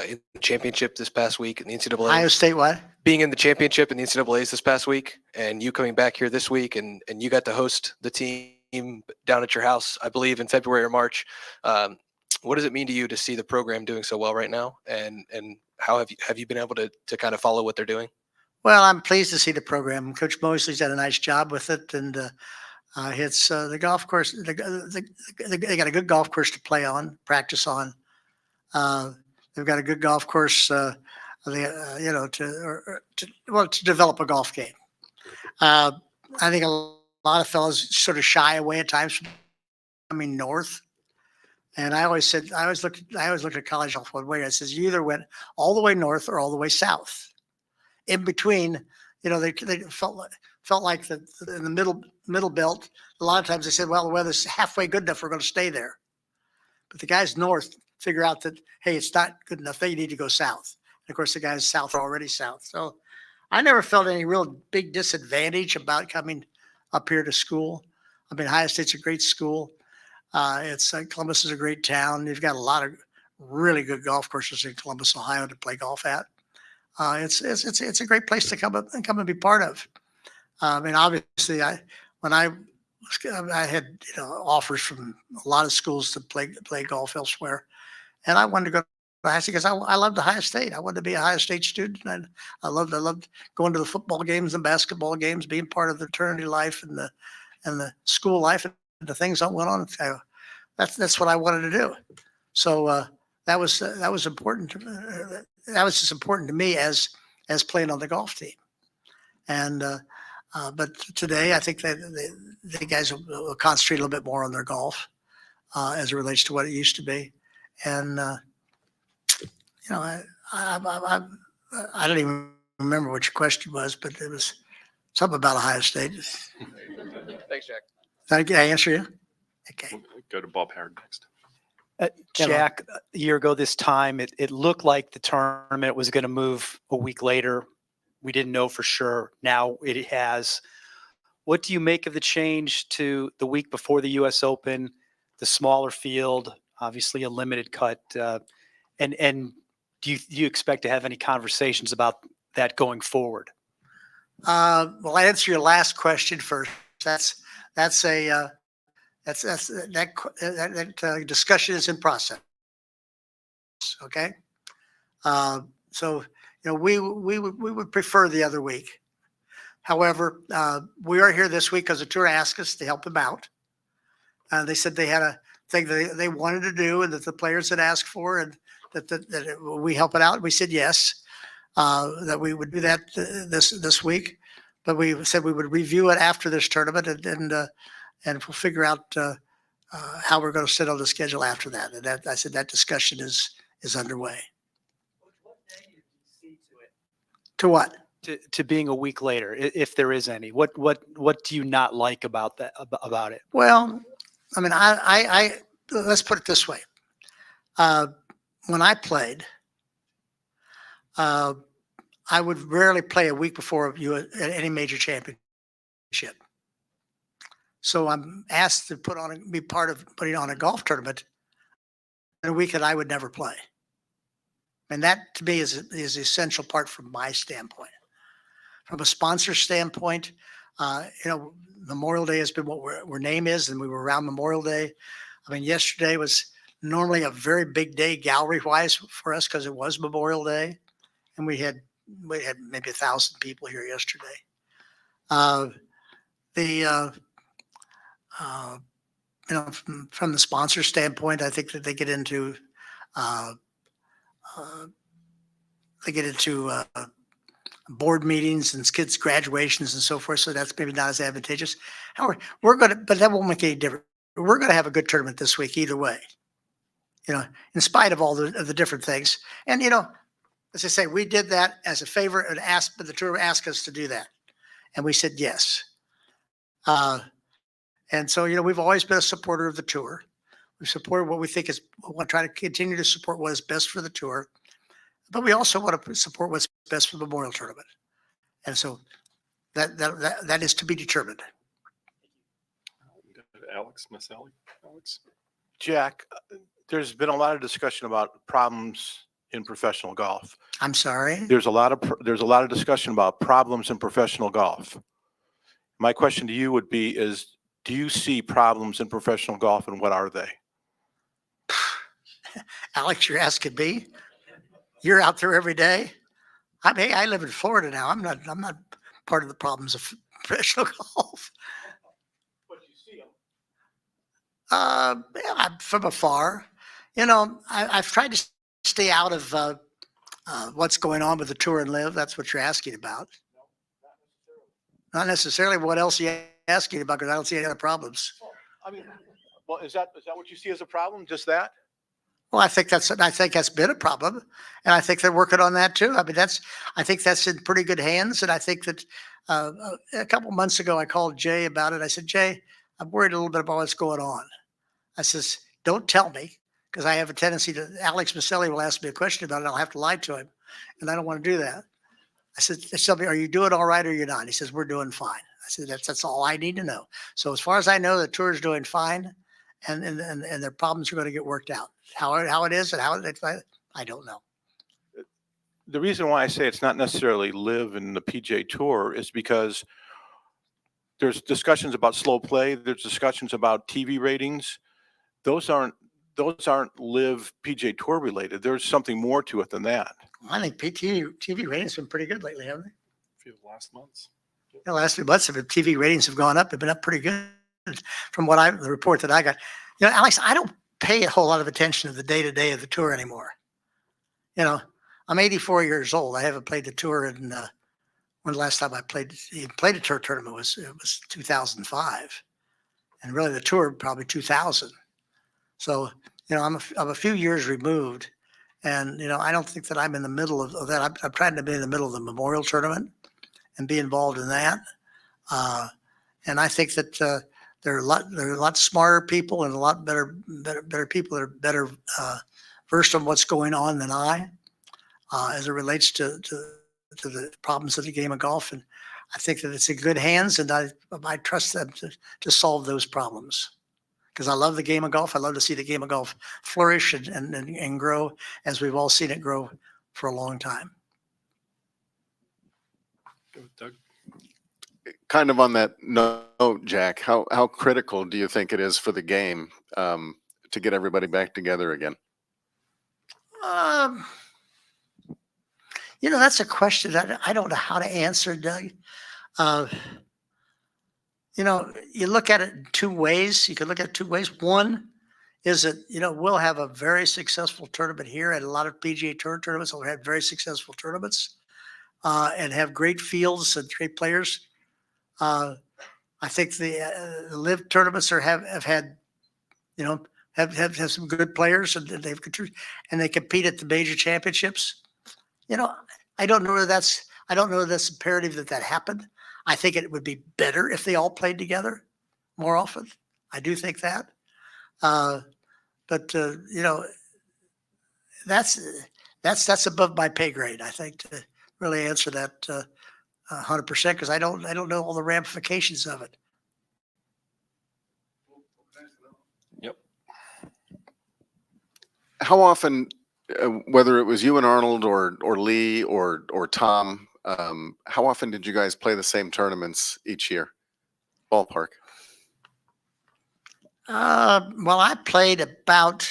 in the championship this past week and the NCAA. Ohio State what? Being in the championship and the NCAA's this past week, and you coming back here this week, and you got to host the team down at your house, I believe, in February or March. What does it mean to you to see the program doing so well right now, and how have you been able to kind of follow what they're doing? Well, I'm pleased to see the program. Coach Mosley's done a nice job with it, and it's the golf course. They got a good golf course to play on, practice on. they've got a good golf course, you know, to develop a golf game. I think a lot of fellows sort of shy away at times from coming north. And I always looked at college golf one way. I says, you either went all the way north or all the way south. In between, you know, they felt like in the middle belt. A lot of times they said, well, the weather's halfway good enough, we're going to stay there. But the guys north figure out that, hey, it's not good enough. They need to go south. And of course, the guys south are already south. So I never felt any real big disadvantage about coming up here to school. I mean, Ohio State's a great school. Columbus is a great town. You've got a lot of really good golf courses in Columbus, Ohio, to play golf at. It's a great place to come and be part of. I mean, obviously, I had, you know, offers from a lot of schools to play golf elsewhere, and I wanted to go to Ohio State because I loved Ohio State. I wanted to be a Ohio State student, and I loved going to the football games and basketball games, being part of the fraternity life and the school life and the things that went on. That's what I wanted to do. So that was important. That was as important to me as playing on the golf team. And but today, I think that the guys will concentrate a little bit more on their golf as it relates to what it used to be. And you know, I don't even remember what your question was, but it was something about Ohio State. Thanks, Jack. Did I answer you? Okay. We'll go to Bob Howard next. Jack, a year ago this time, it looked like the tournament was going to move a week later. We didn't know for sure. Now it has. What do you make of the change to the week before the U.S. Open, the smaller field, obviously a limited cut, and do you expect to have any conversations about that going forward? Well, I answer your last question first. That discussion is in process. Okay. So, you know, we would prefer the other week. However, we are here this week because the tour asked us to help them out. They said they had a thing that they wanted to do and that the players had asked for, and that we help it out. We said yes, that we would do that this week, but we said we would review it after this tournament and we'll figure out how we're going to sit on the schedule after that. And I said that discussion is underway. To what? To being a week later, if there is any. What do you not like about that about it? Well, I mean, I let's put it this way. When I played, I would rarely play a week before any major championship. So I'm asked to be part of putting on a golf tournament in a week that I would never play. And that to me is the essential part from my standpoint. From a sponsor standpoint, you know, Memorial Day has been what our name is, and we were around Memorial Day. I mean, yesterday was normally a very big day gallery-wise for us because it was Memorial Day, and we had maybe 1,000 people here yesterday. You know, from the sponsor standpoint, I think that they get into board meetings and kids' graduations and so forth. So that's maybe not as advantageous. However, but that won't make any difference. We're going to have a good tournament this week either way. You know, in spite of all the different things. And you know, as I say, we did that as a favor and but the tour asked us to do that, and we said yes. And so, you know, we've always been a supporter of the tour. We support what we think is. We want to try to continue to support what is best for the tour, but we also want to support what's best for the Memorial Tournament. And so, that is to be determined. Alex Maselli. Alex. Jack, there's been a lot of discussion about problems in professional golf. I'm sorry. There's a lot of discussion about problems in professional golf. My question to you would be do you see problems in professional golf, and what are they? Alex, you're asking me. You're out there every day. I live in Florida now. I'm not part of the problems of professional golf. But you see them. Yeah, from afar. You know, I've tried to stay out of what's going on with the tour and live? That's what you're asking about. Not necessarily. What else are you asking about? Because I don't see any other problems. I mean, well, is that what you see as a problem? Just that? Well, I think that's been a problem, and I think they're working on that too. I mean, I think that's in pretty good hands, and I think that a couple months ago I called Jay about it. I said, Jay, I'm worried a little bit about what's going on. I says, don't tell me, because I have a tendency to. Alex Maselli will ask me a question about it, and I'll have to lie to him, and I don't want to do that. I said, tell me, are you doing all right or you're not? He says, we're doing fine. I said, that's all I need to know. So as far as I know, the tour is doing fine, and their problems are going to get worked out. How it is and I don't know. The reason why I say it's not necessarily live in the PJ Tour is because there's discussions about slow play. There's discussions about TV ratings. Those aren't live PJ Tour related. There's something more to it than that. I think TV ratings have been pretty good lately, haven't they? A few last months. The last few months, the TV ratings have gone up. They've been up pretty good from the report that I got. Alex, I don't pay a whole lot of attention to the day-to-day of the tour anymore. I'm 84 years old. I haven't played the tour in when the last time I played a tour tournament was 2005, and really the tour probably 2000. So I'm a few years removed, and I don't think that I'm in the middle of that. I'm trying to be in the middle of the Memorial Tournament and be involved in that. And I think that there are a lot smarter people and a lot better people that are better versed on what's going on than I, as it relates to the problems of the game of golf. And I think that it's in good hands, and I trust them to solve those problems. Because I love the game of golf. I love to see the game of golf flourish and grow, as we've all seen it grow for a long time. Doug? Kind of on that note, Jack, how critical do you think it is for the game to get everybody back together again? That's a question that I don't know how to answer, Doug. You look at it in two ways. You could look at it two ways. One is that, we'll have a very successful tournament here, and a lot of PGA Tour tournaments will have very successful tournaments and have great fields and great players. I think the live tournaments have had, have some good players, and they've contributed, and they compete at the major championships. I don't know that's imperative that happened. I think it would be better if they all played together more often. I do think that. But that's above my pay grade, I think, to really answer that 100%, because I don't know all the ramifications of it. Yep. How often, whether it was you and Arnold or Lee or Tom, how often did you guys play the same tournaments each year? Ballpark. Well, I played about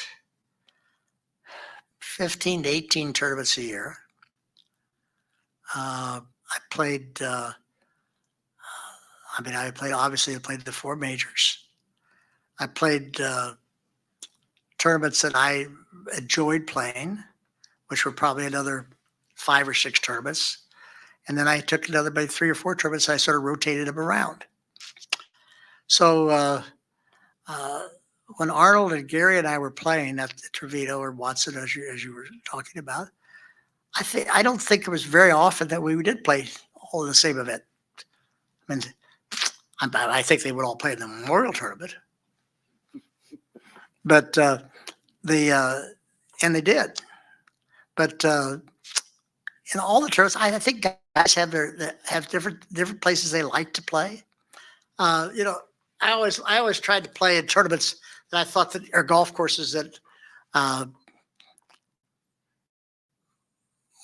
15 to 18 tournaments a year. I played obviously I played the four majors. I played tournaments that I enjoyed playing, which were probably another 5 or 6 tournaments. And then I took another maybe 3 or 4 tournaments. I sort of rotated them around. So when Arnold and Gary and I were playing at the Trevino or Watson, as you were talking about, I don't think it was very often that we did play all in the same event. I mean, I think they would all play in the Memorial Tournament, but and they did. But in all the tournaments, I think guys have different places they like to play. I always tried to play in tournaments that I thought that are golf courses that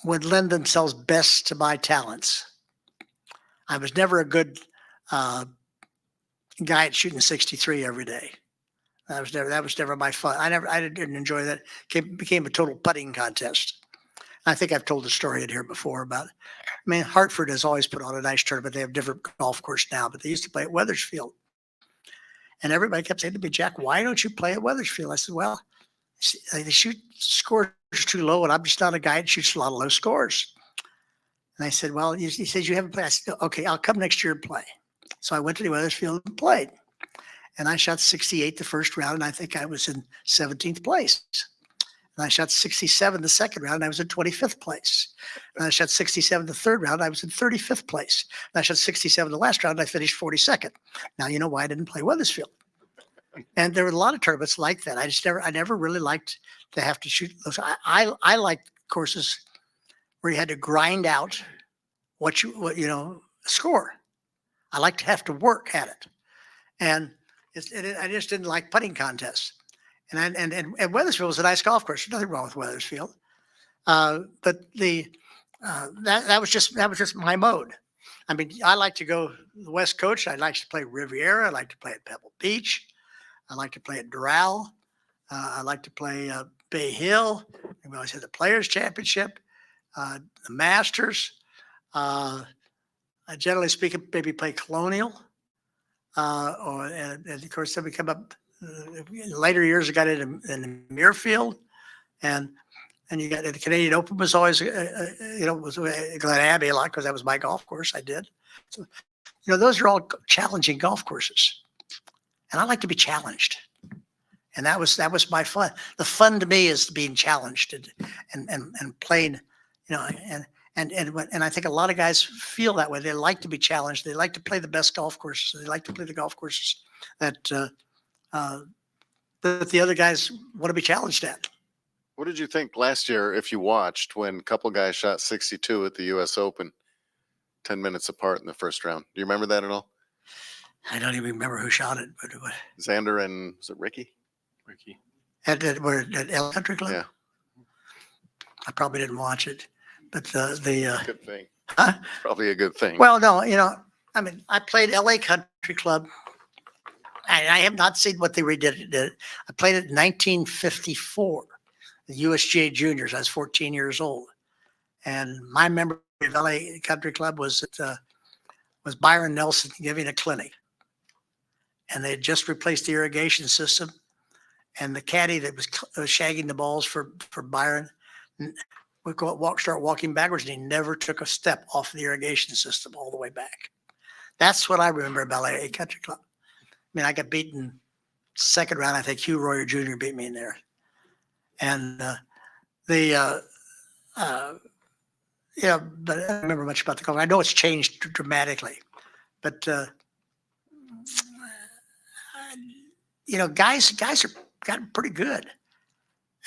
would lend themselves best to my talents. I was never a good guy at shooting 63 every day. That was never my fun. I didn't enjoy that. It became a total putting contest. I think I've told the story in here before about, Hartford has always put on a nice tournament. They have a different golf course now, but they used to play at Wethersfield. And everybody kept saying to me, Jack, why don't you play at Wethersfield? I said, well, they shoot scores are too low, and I'm just not a guy that shoots a lot of low scores. And I said, well, he says, you haven't played. I said, okay, I'll come next year and play. So I went to the Weathersfield and played. And I shot 68 the first round, and I think I was in 17th place. And I shot 67 the second round, and I was in 25th place. And I shot 67 the third round, I was in 35th place. And I shot 67 the last round, and I finished 42nd. Now you know why I didn't play Weathersfield. And there were a lot of tournaments like that. I never really liked to have to shoot those. I liked courses where you had to grind out what score. I like to have to work at it. And I just didn't like putting contests. And Weathersfield was a nice golf course. There's nothing wrong with Weathersfield. But that was just my mode. I mean, I like to go the West Coast. I like to play Riviera. I like to play at Pebble Beach. I like to play at Doral. I like to play Bay Hill. We always had the Players Championship, the Masters. I generally speaking, maybe play Colonial. And of course, then we come up in later years. I got in Muirfield, and you got the Canadian Open was always was Glen Abbey a lot because that was my golf course. I did. So those are all challenging golf courses, and I like to be challenged. And that was my fun. The fun to me is being challenged and playing, and I think a lot of guys feel that way. They like to be challenged. They like to play the best golf courses. They like to play the golf courses that the other guys want to be challenged at. What did you think last year, if you watched, when a couple guys shot 62 at the U.S. Open, 10 minutes apart in the first round? Do you remember that at all? I don't even remember who shot it. But Xander and, was it Ricky? Ricky. At L Country Club? Yeah. I probably didn't watch it. But good thing. Huh? Probably a good thing. Well, no, I mean, I played LA Country Club. I have not seen what they redid it. I played it in 1954, the USGA Juniors. I was 14 years old. And my memory of LA Country Club was Byron Nelson giving a clinic. And they had just replaced the irrigation system. And the caddy that was shagging the balls for Byron would start walking backwards, and he never took a step off the irrigation system all the way back. That's what I remember about LA Country Club. I mean, I got beaten second round. I think Hugh Royer Jr. beat me in there. And but I don't remember much about the golf. I know it's changed dramatically, but guys are gotten pretty good.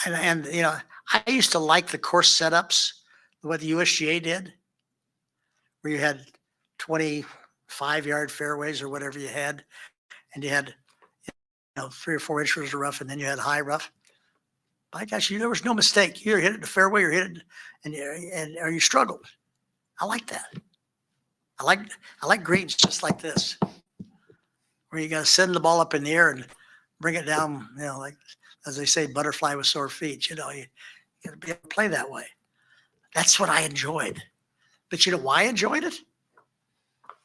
And I used to like the course setups, what the USGA did, where you had 25-yard fairways or whatever you had, and you had 3 or 4 inches of rough, and then you had high rough. By gosh, there was no mistake. You either hit it in the fairway or hit it, or you struggled. I like that. I like greens just like this, where you got to send the ball up in the air and bring it down, like, as they say, butterfly with sore feet. You got to be able to play that way. That's what I enjoyed. But you know why I enjoyed it?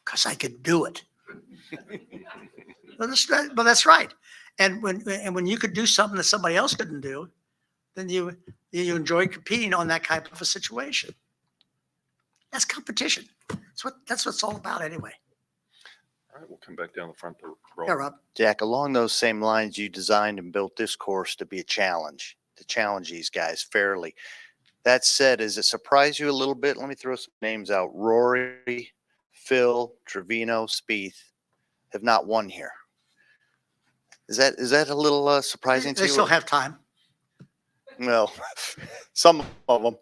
Because I could do it. Well, that's right. And when you could do something that somebody else couldn't do, then you enjoy competing on that type of a situation. That's competition. That's what it's all about anyway. All right, we'll come back down the front to Rob. Yeah, Rob. Jack, along those same lines, you designed and built this course to be a challenge, to challenge these guys fairly. That said, does it surprise you a little bit? Let me throw some names out. Rory, Phil, Trevino, Spieth have not won here. Is that a little surprising to you? They still have time. Well, some of them.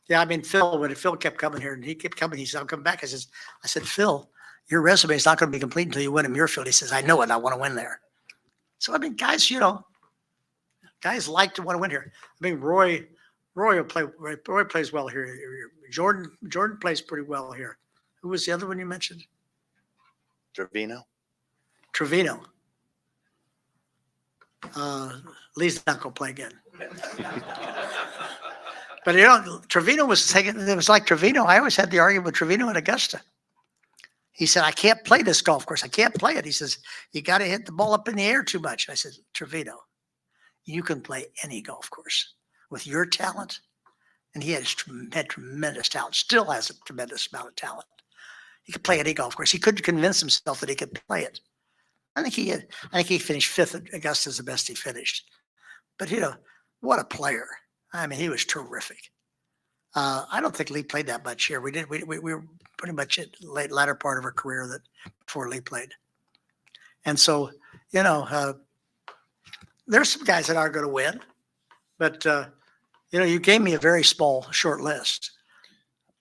Yeah, I mean, when Phil kept coming here, and he kept coming, he said, "I'll come back." I said, "Phil, your resume is not going to be complete until you win at Muirfield." He says, "I know it. I want to win there." So, I mean, guys, guys like to want to win here. I mean, Roy will play. Roy plays well here. Jordan plays pretty well here. Who was the other one you mentioned? Trevino. Lee's not going to play again. But Trevino was taking. It was like Trevino. I always had the argument with Trevino at Augusta. He said, "I can't play this golf course. I can't play it." He says, "You got to hit the ball up in the air too much." I said, "Trevino, you can play any golf course with your talent. And he had tremendous talent, still has a tremendous amount of talent. He could play any golf course. He couldn't convince himself that he could play it. I think he finished fifth at Augusta's the best he finished. But what a player. I mean, he was terrific. I don't think Lee played that much here. We were pretty much at latter part of our career that before Lee played. And so, there's some guys that are going to win, but you gave me a very short list.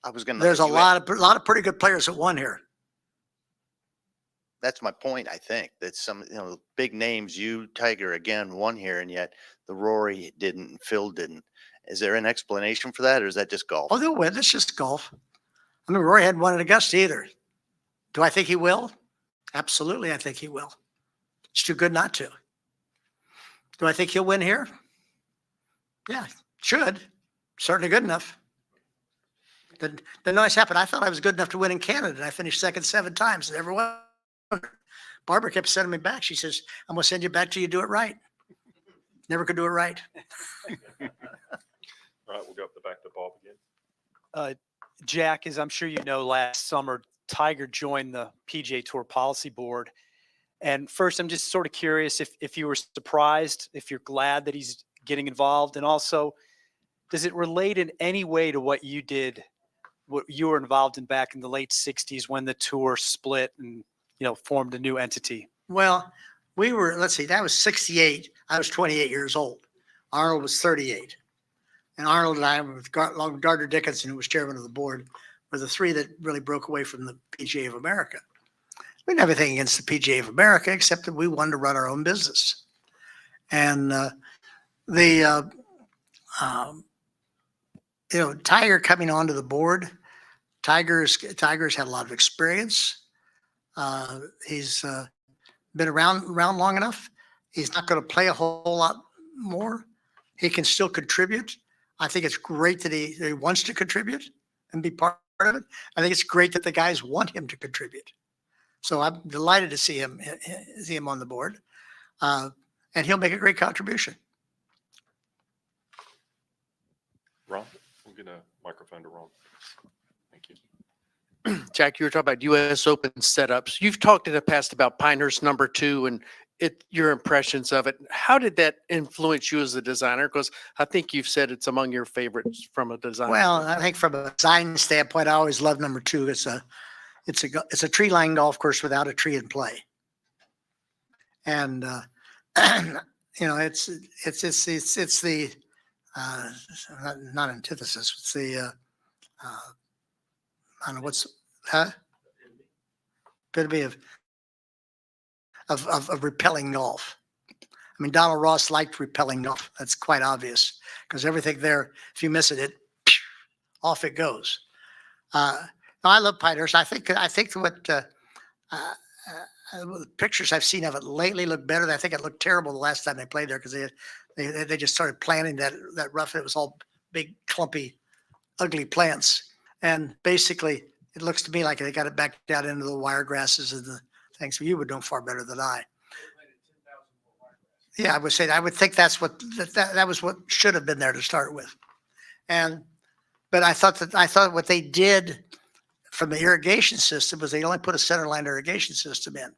There's a lot of pretty good players that won here. That's my point. I think that some, big names, you, Tiger again won here, and yet the Rory didn't, and Phil didn't. Is there an explanation for that, or is that just golf? Oh, they'll win. It's just golf. I mean, Rory hadn't won at Augusta either. Do I think he will? Absolutely, I think he will. It's too good not to. Do I think he'll win here? Yeah, should. Certainly good enough. Didn't always happen. I thought I was good enough to win in Canada, and I finished second 7 times and never won. Barbara kept sending me back. She says, I'm going to send you back till you do it right. Never could do it right. All right, we'll go up the back to Bob again. Jack, as I'm sure you know, last summer, Tiger joined the PGA Tour Policy Board. And first, I'm just sort of curious if you were surprised, if you're glad that he's getting involved. And also, does it relate in any way to what you did, what you were involved in back in the late 60s when the tour split and, formed a new entity? Well, let's see, that was 68. I was 28 years old. Arnold was 38. And Arnold and I, with Gardner Dickinson, who was chairman of the board, were the 3 that really broke away from the PGA of America. We didn't have anything against the PGA of America, except that we wanted to run our own business. And Tiger coming onto the board, Tiger's had a lot of experience. He's been around long enough. He's not going to play a whole lot more. He can still contribute. I think it's great that he wants to contribute and be part of it. I think it's great that the guys want him to contribute. So I'm delighted to see him on the board, and he'll make a great contribution. Ron, we'll get a microphone to Ron. Thank you. Jack, you were talking about U.S. Open setups. You've talked in the past about Pinehurst #2 and your impressions of it. How did that influence you as a designer? Because I think you've said it's among your favorites from a design. Well, I think from a design standpoint, I always loved #2. It's a tree line golf course without a tree in play, and it's the not antithesis. It's the I don't know what's epitome of repelling golf. I mean, Donald Ross liked repelling golf. That's quite obvious because everything there, if you miss it, off it goes. I love Pinehurst. I think what the pictures I've seen of it lately look better. I think it looked terrible the last time they played there because they just started planting that rough. It was all big, clumpy, ugly plants. And basically, it looks to me like they got it back down into the wire grasses and the things. So you would know far better than I. Yeah, I would say I would think that was what should have been there to start with. But I thought what they did from the irrigation system was they only put a centerline irrigation system in.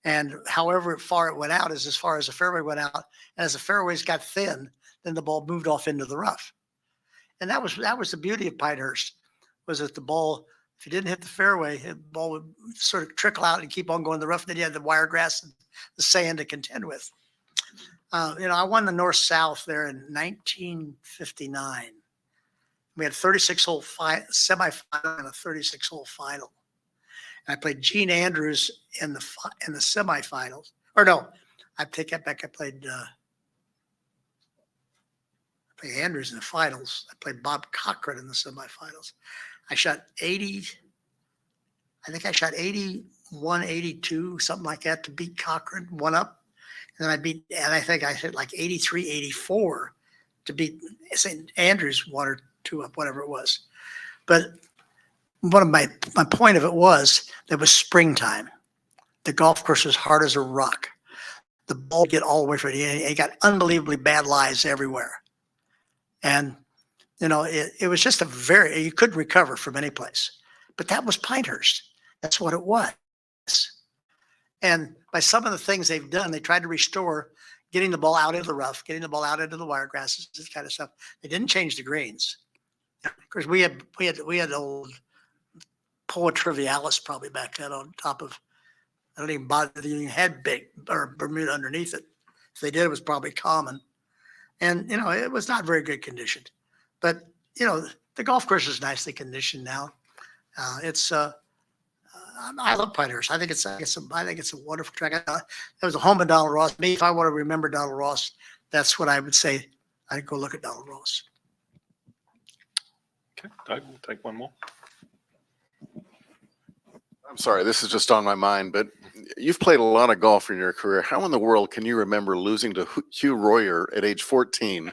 And however far it went out is as far as the fairway went out. And as the fairways got thin, then the ball moved off into the rough. And that was the beauty of Pinehurst, was that the ball, if you didn't hit the fairway, the ball would sort of trickle out and keep on going to the rough. Then you had the wiregrass and the sand to contend with. I won the North-South there in 1959. We had a 36-hole semifinal and a 36-hole final. And I played Gene Andrews in the semifinals. Or no, I take that back. I played Andrews in the finals. I played Bob Cochran in the semifinals. I shot 80. I think I shot 81, 82, something like that to beat Cochran, one up. And then I think I hit like 83, 84 to beat St. Andrews, 1 or 2 up, whatever it was. But one of my point of it was springtime. The golf course was hard as a rock. the ball would get all the way from it. He got unbelievably bad lies everywhere. And, it was just you couldn't recover from any place. But that was Pinehurst. That's what it was. And by some of the things they've done, they tried to restore getting the ball out into the rough, getting the ball out into the wiregrasses, this kind of stuff. They didn't change the greens. Of course, we had old Poa trivialis probably back then on top of. I don't even bother. They even had big or Bermuda underneath it. If they did, it was probably common. And it was not very good conditioned. But the golf course is nicely conditioned now. I love Pinehurst. I think it's a wonderful track. It was a home of Donald Ross. Me, if I want to remember Donald Ross, that's what I would say. I'd go look at Donald Ross. Okay, Doug, we'll take one more. I'm sorry, this is just on my mind, but you've played a lot of golf in your career. How in the world can you remember losing to Hugh Royer at age 14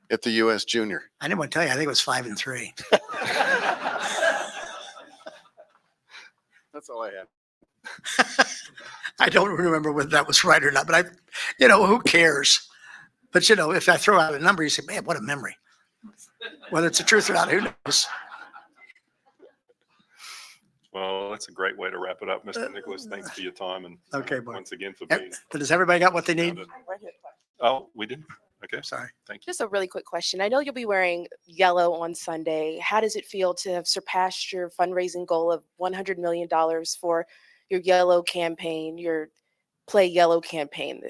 at the U.S. Junior? I didn't want to tell you. I think it was 5-3. That's all I had. I don't remember whether that was right or not, but who cares? But if I throw out a number, you say, man, what a memory. Whether it's the truth or not, who knows? Well, that's a great way to wrap it up, Mr. Nicklaus. Thanks for your time and Okay, Mark. once again for being. But has everybody got what they need? Oh, we did. Okay, sorry. Thank you. Just a really quick question. I know you'll be wearing yellow on Sunday. How does it feel to have surpassed your fundraising goal of $100 million for your yellow campaign, your Play Yellow campaign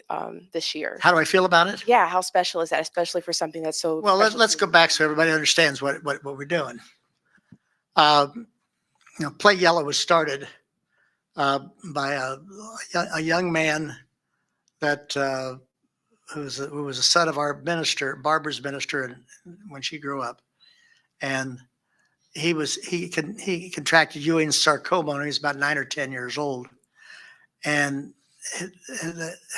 this year? How do I feel about it? Yeah, how special is that, especially for something that's so Well, precious let's to go you? back so everybody understands what we're doing. Play Yellow was started by a young man that who was a son of our minister, Barbara's minister, when she grew up, and he contracted Ewing's sarcoma when he was about 9 or 10 years old, and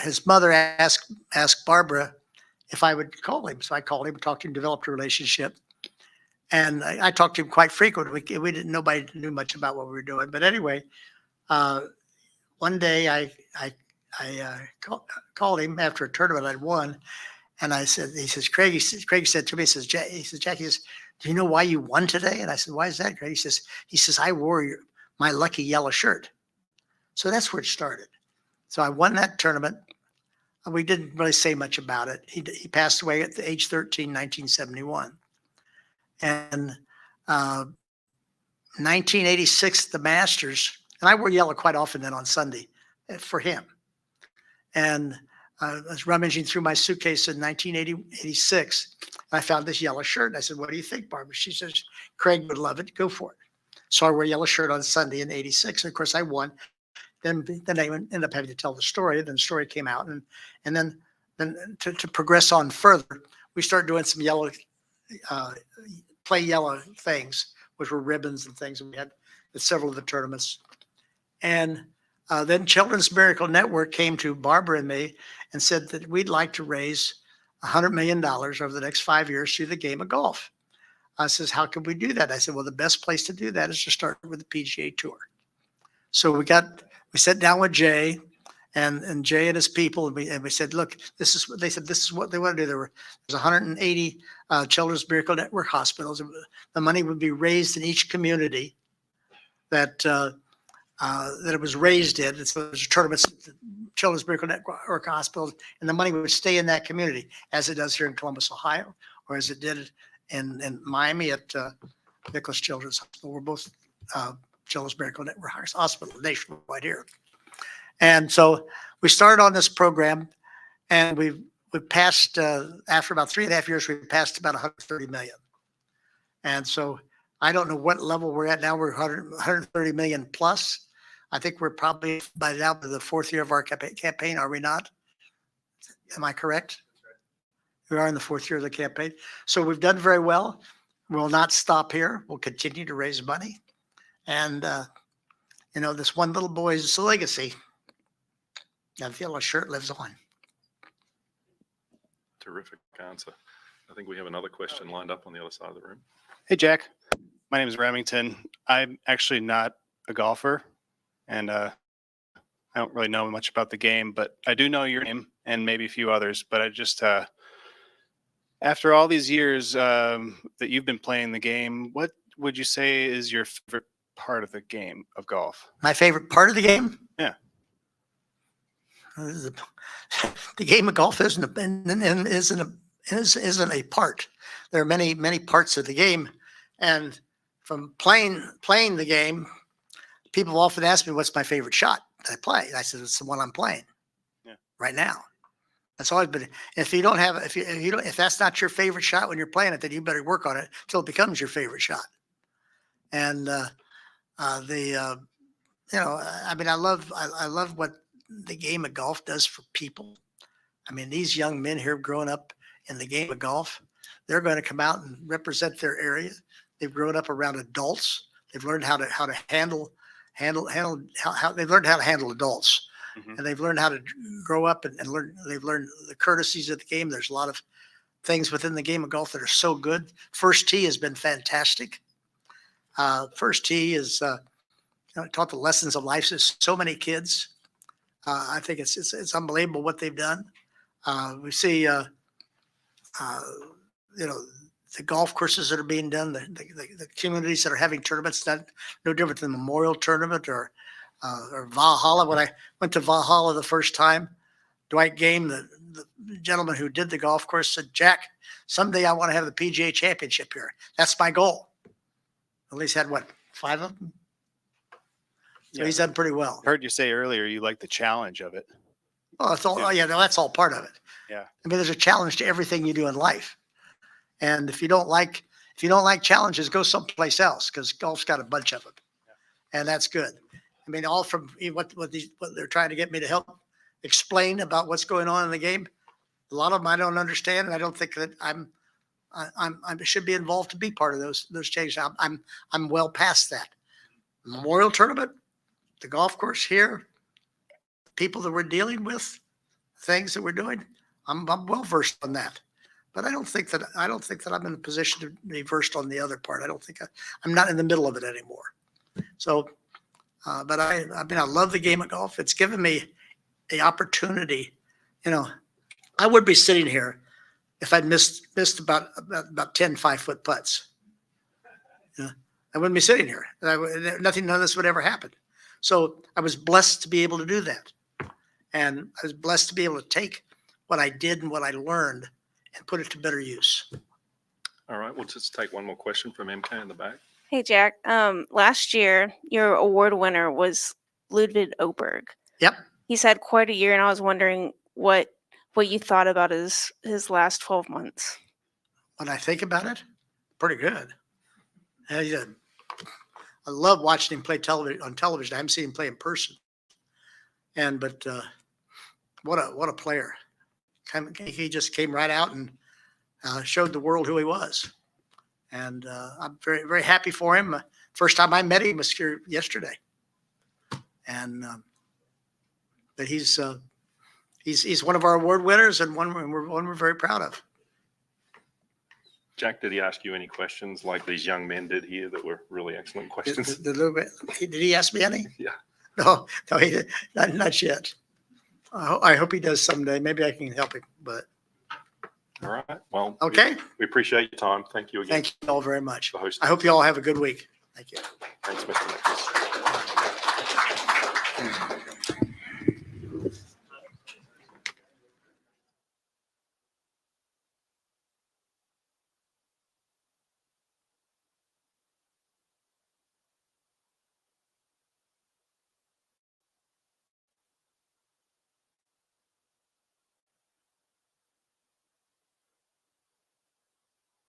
his mother asked Barbara if I would call him. So I called him, talked to him, developed a relationship. And I talked to him quite frequently. Nobody knew much about what we were doing. But anyway, one day I called him after a tournament I'd won. And he says, Craig said to me, Jack, he says, do you know why you won today? And I said, why is that, Craig? He says, I wore my lucky yellow shirt. So that's where it started. So I won that tournament. We didn't really say much about it. He passed away at the age 13, 1971. And 1986, the Masters, and I wore yellow quite often then on Sunday for him. And I was rummaging through my suitcase in 1986. I found this yellow shirt. And I said, what do you think, Barbara? She says, Craig would love it. Go for it. So I wore a yellow shirt on Sunday in 86. And of course, I won. Then I ended up having to tell the story. Then the story came out. And then to progress on further, we started doing some yellow Play Yellow things, which were ribbons and things we had at several of the tournaments. And then Children's Miracle Network came to Barbara and me and said that we'd like to raise $100 million over the next 5 years through the game of golf. I says, how can we do that? I said, well, the best place to do that is to start with the PGA Tour. So we sat down with Jay and Jay and his people, and we said, look, this is what they want to do. There's 180 Children's Miracle Network hospitals. The money would be raised in each community that it was raised in. So there's tournaments, Children's Miracle Network hospitals, and the money would stay in that community, as it does here in Columbus, Ohio, or as it did in Miami at Nicklaus Children's Hospital. We're both Children's Miracle Network hospital nationwide here. And so we started on this program, and we passed, after about 3.5 years, we passed about 130 million. And so I don't know what level we're at now. We're 130 million plus. I think we're probably by now to the 4th year of our campaign, are we not? Am I correct? We are in the 4th year of the campaign. So we've done very well. We'll not stop here. We'll continue to raise money. And, this one little boy's legacy, that yellow shirt lives on. Terrific answer. I think we have another question lined up on the other side of the room. Hey, Jack. My name is Remington. I'm actually not a golfer, and I don't really know much about the game, but I do know your name and maybe a few others. But I just, after all these years that you've been playing the game, what would you say is your favorite part of the game of golf? My favorite part of the game? Yeah. The game of golf isn't a part. There are many parts of the game, and from playing the game, people often ask me what's my favorite shot that I play. I said it's the one I'm playing right now. That's always been. If you don't have, if that's not your favorite shot when you're playing it, then you better work on it till it becomes your favorite shot. And I mean, I love what the game of golf does for people. I mean, these young men here growing up in the game of golf, they're going to come out and represent their area. They've grown up around adults. They've learned how to handle how they've learned how to handle adults. And they've learned how to grow up and learn. They've learned the courtesies of the game. There's a lot of things within the game of golf that are so good. First tee has been fantastic. First tee is taught the lessons of life to so many kids. I think it's unbelievable what they've done. We see, the golf courses that are being done, the communities that are having tournaments, no different than the Memorial Tournament or Valhalla. When I went to Valhalla the first time, Dwight Game, the gentleman who did the golf course, said, "Jack, someday I want to have the PGA Championship here. That's my goal." At least had what, 5 of them? So he's done pretty well. Heard you say earlier you like the challenge of it. Well, it's all, that's all part of it. Yeah. I mean, there's a challenge to everything you do in life. And if you don't like challenges, go someplace else, because golf's got a bunch of them. And that's good. I mean, all from what they're trying to get me to help explain about what's going on in the game. A lot of them I don't understand, and I don't think that I should be involved to be part of those changes. I'm well past that. Memorial Tournament, the golf course here, people that we're dealing with, things that we're doing, I'm well versed on that. But I don't think that I'm in a position to be versed on the other part. I don't think I'm not in the middle of it anymore. So, but I mean, I love the game of golf. It's given me the opportunity. I would be sitting here if I'd missed about 10 5-foot putts. I wouldn't be sitting here. None of this would ever happen. So I was blessed to be able to do that. And I was blessed to be able to take what I did and what I learned and put it to better use. All right, we'll just take one more question from MK in the back. Hey, Jack. Last year, your award winner was Ludwig Oberg. Yep. He's had quite a year, and I was wondering what you thought about his last 12 months. When I think about it, pretty good. I love watching him play on television. I haven't seen him play in person. But what a player. He just came right out and showed the world who he was. And I'm very, very happy for him. First time I met him was here yesterday. And but he's one of our award winners and one we're very proud of. Jack, did he ask you any questions like these young men did here that were really excellent questions? Did he ask me any? Yeah. No, he did not yet. I hope he does someday. Maybe I can help him. But all right. Well, okay. We appreciate your time. Thank you again. Thank you all very much. For hosting. I hope you all have a good week. Thank you. Thanks, Mr. Nicklaus.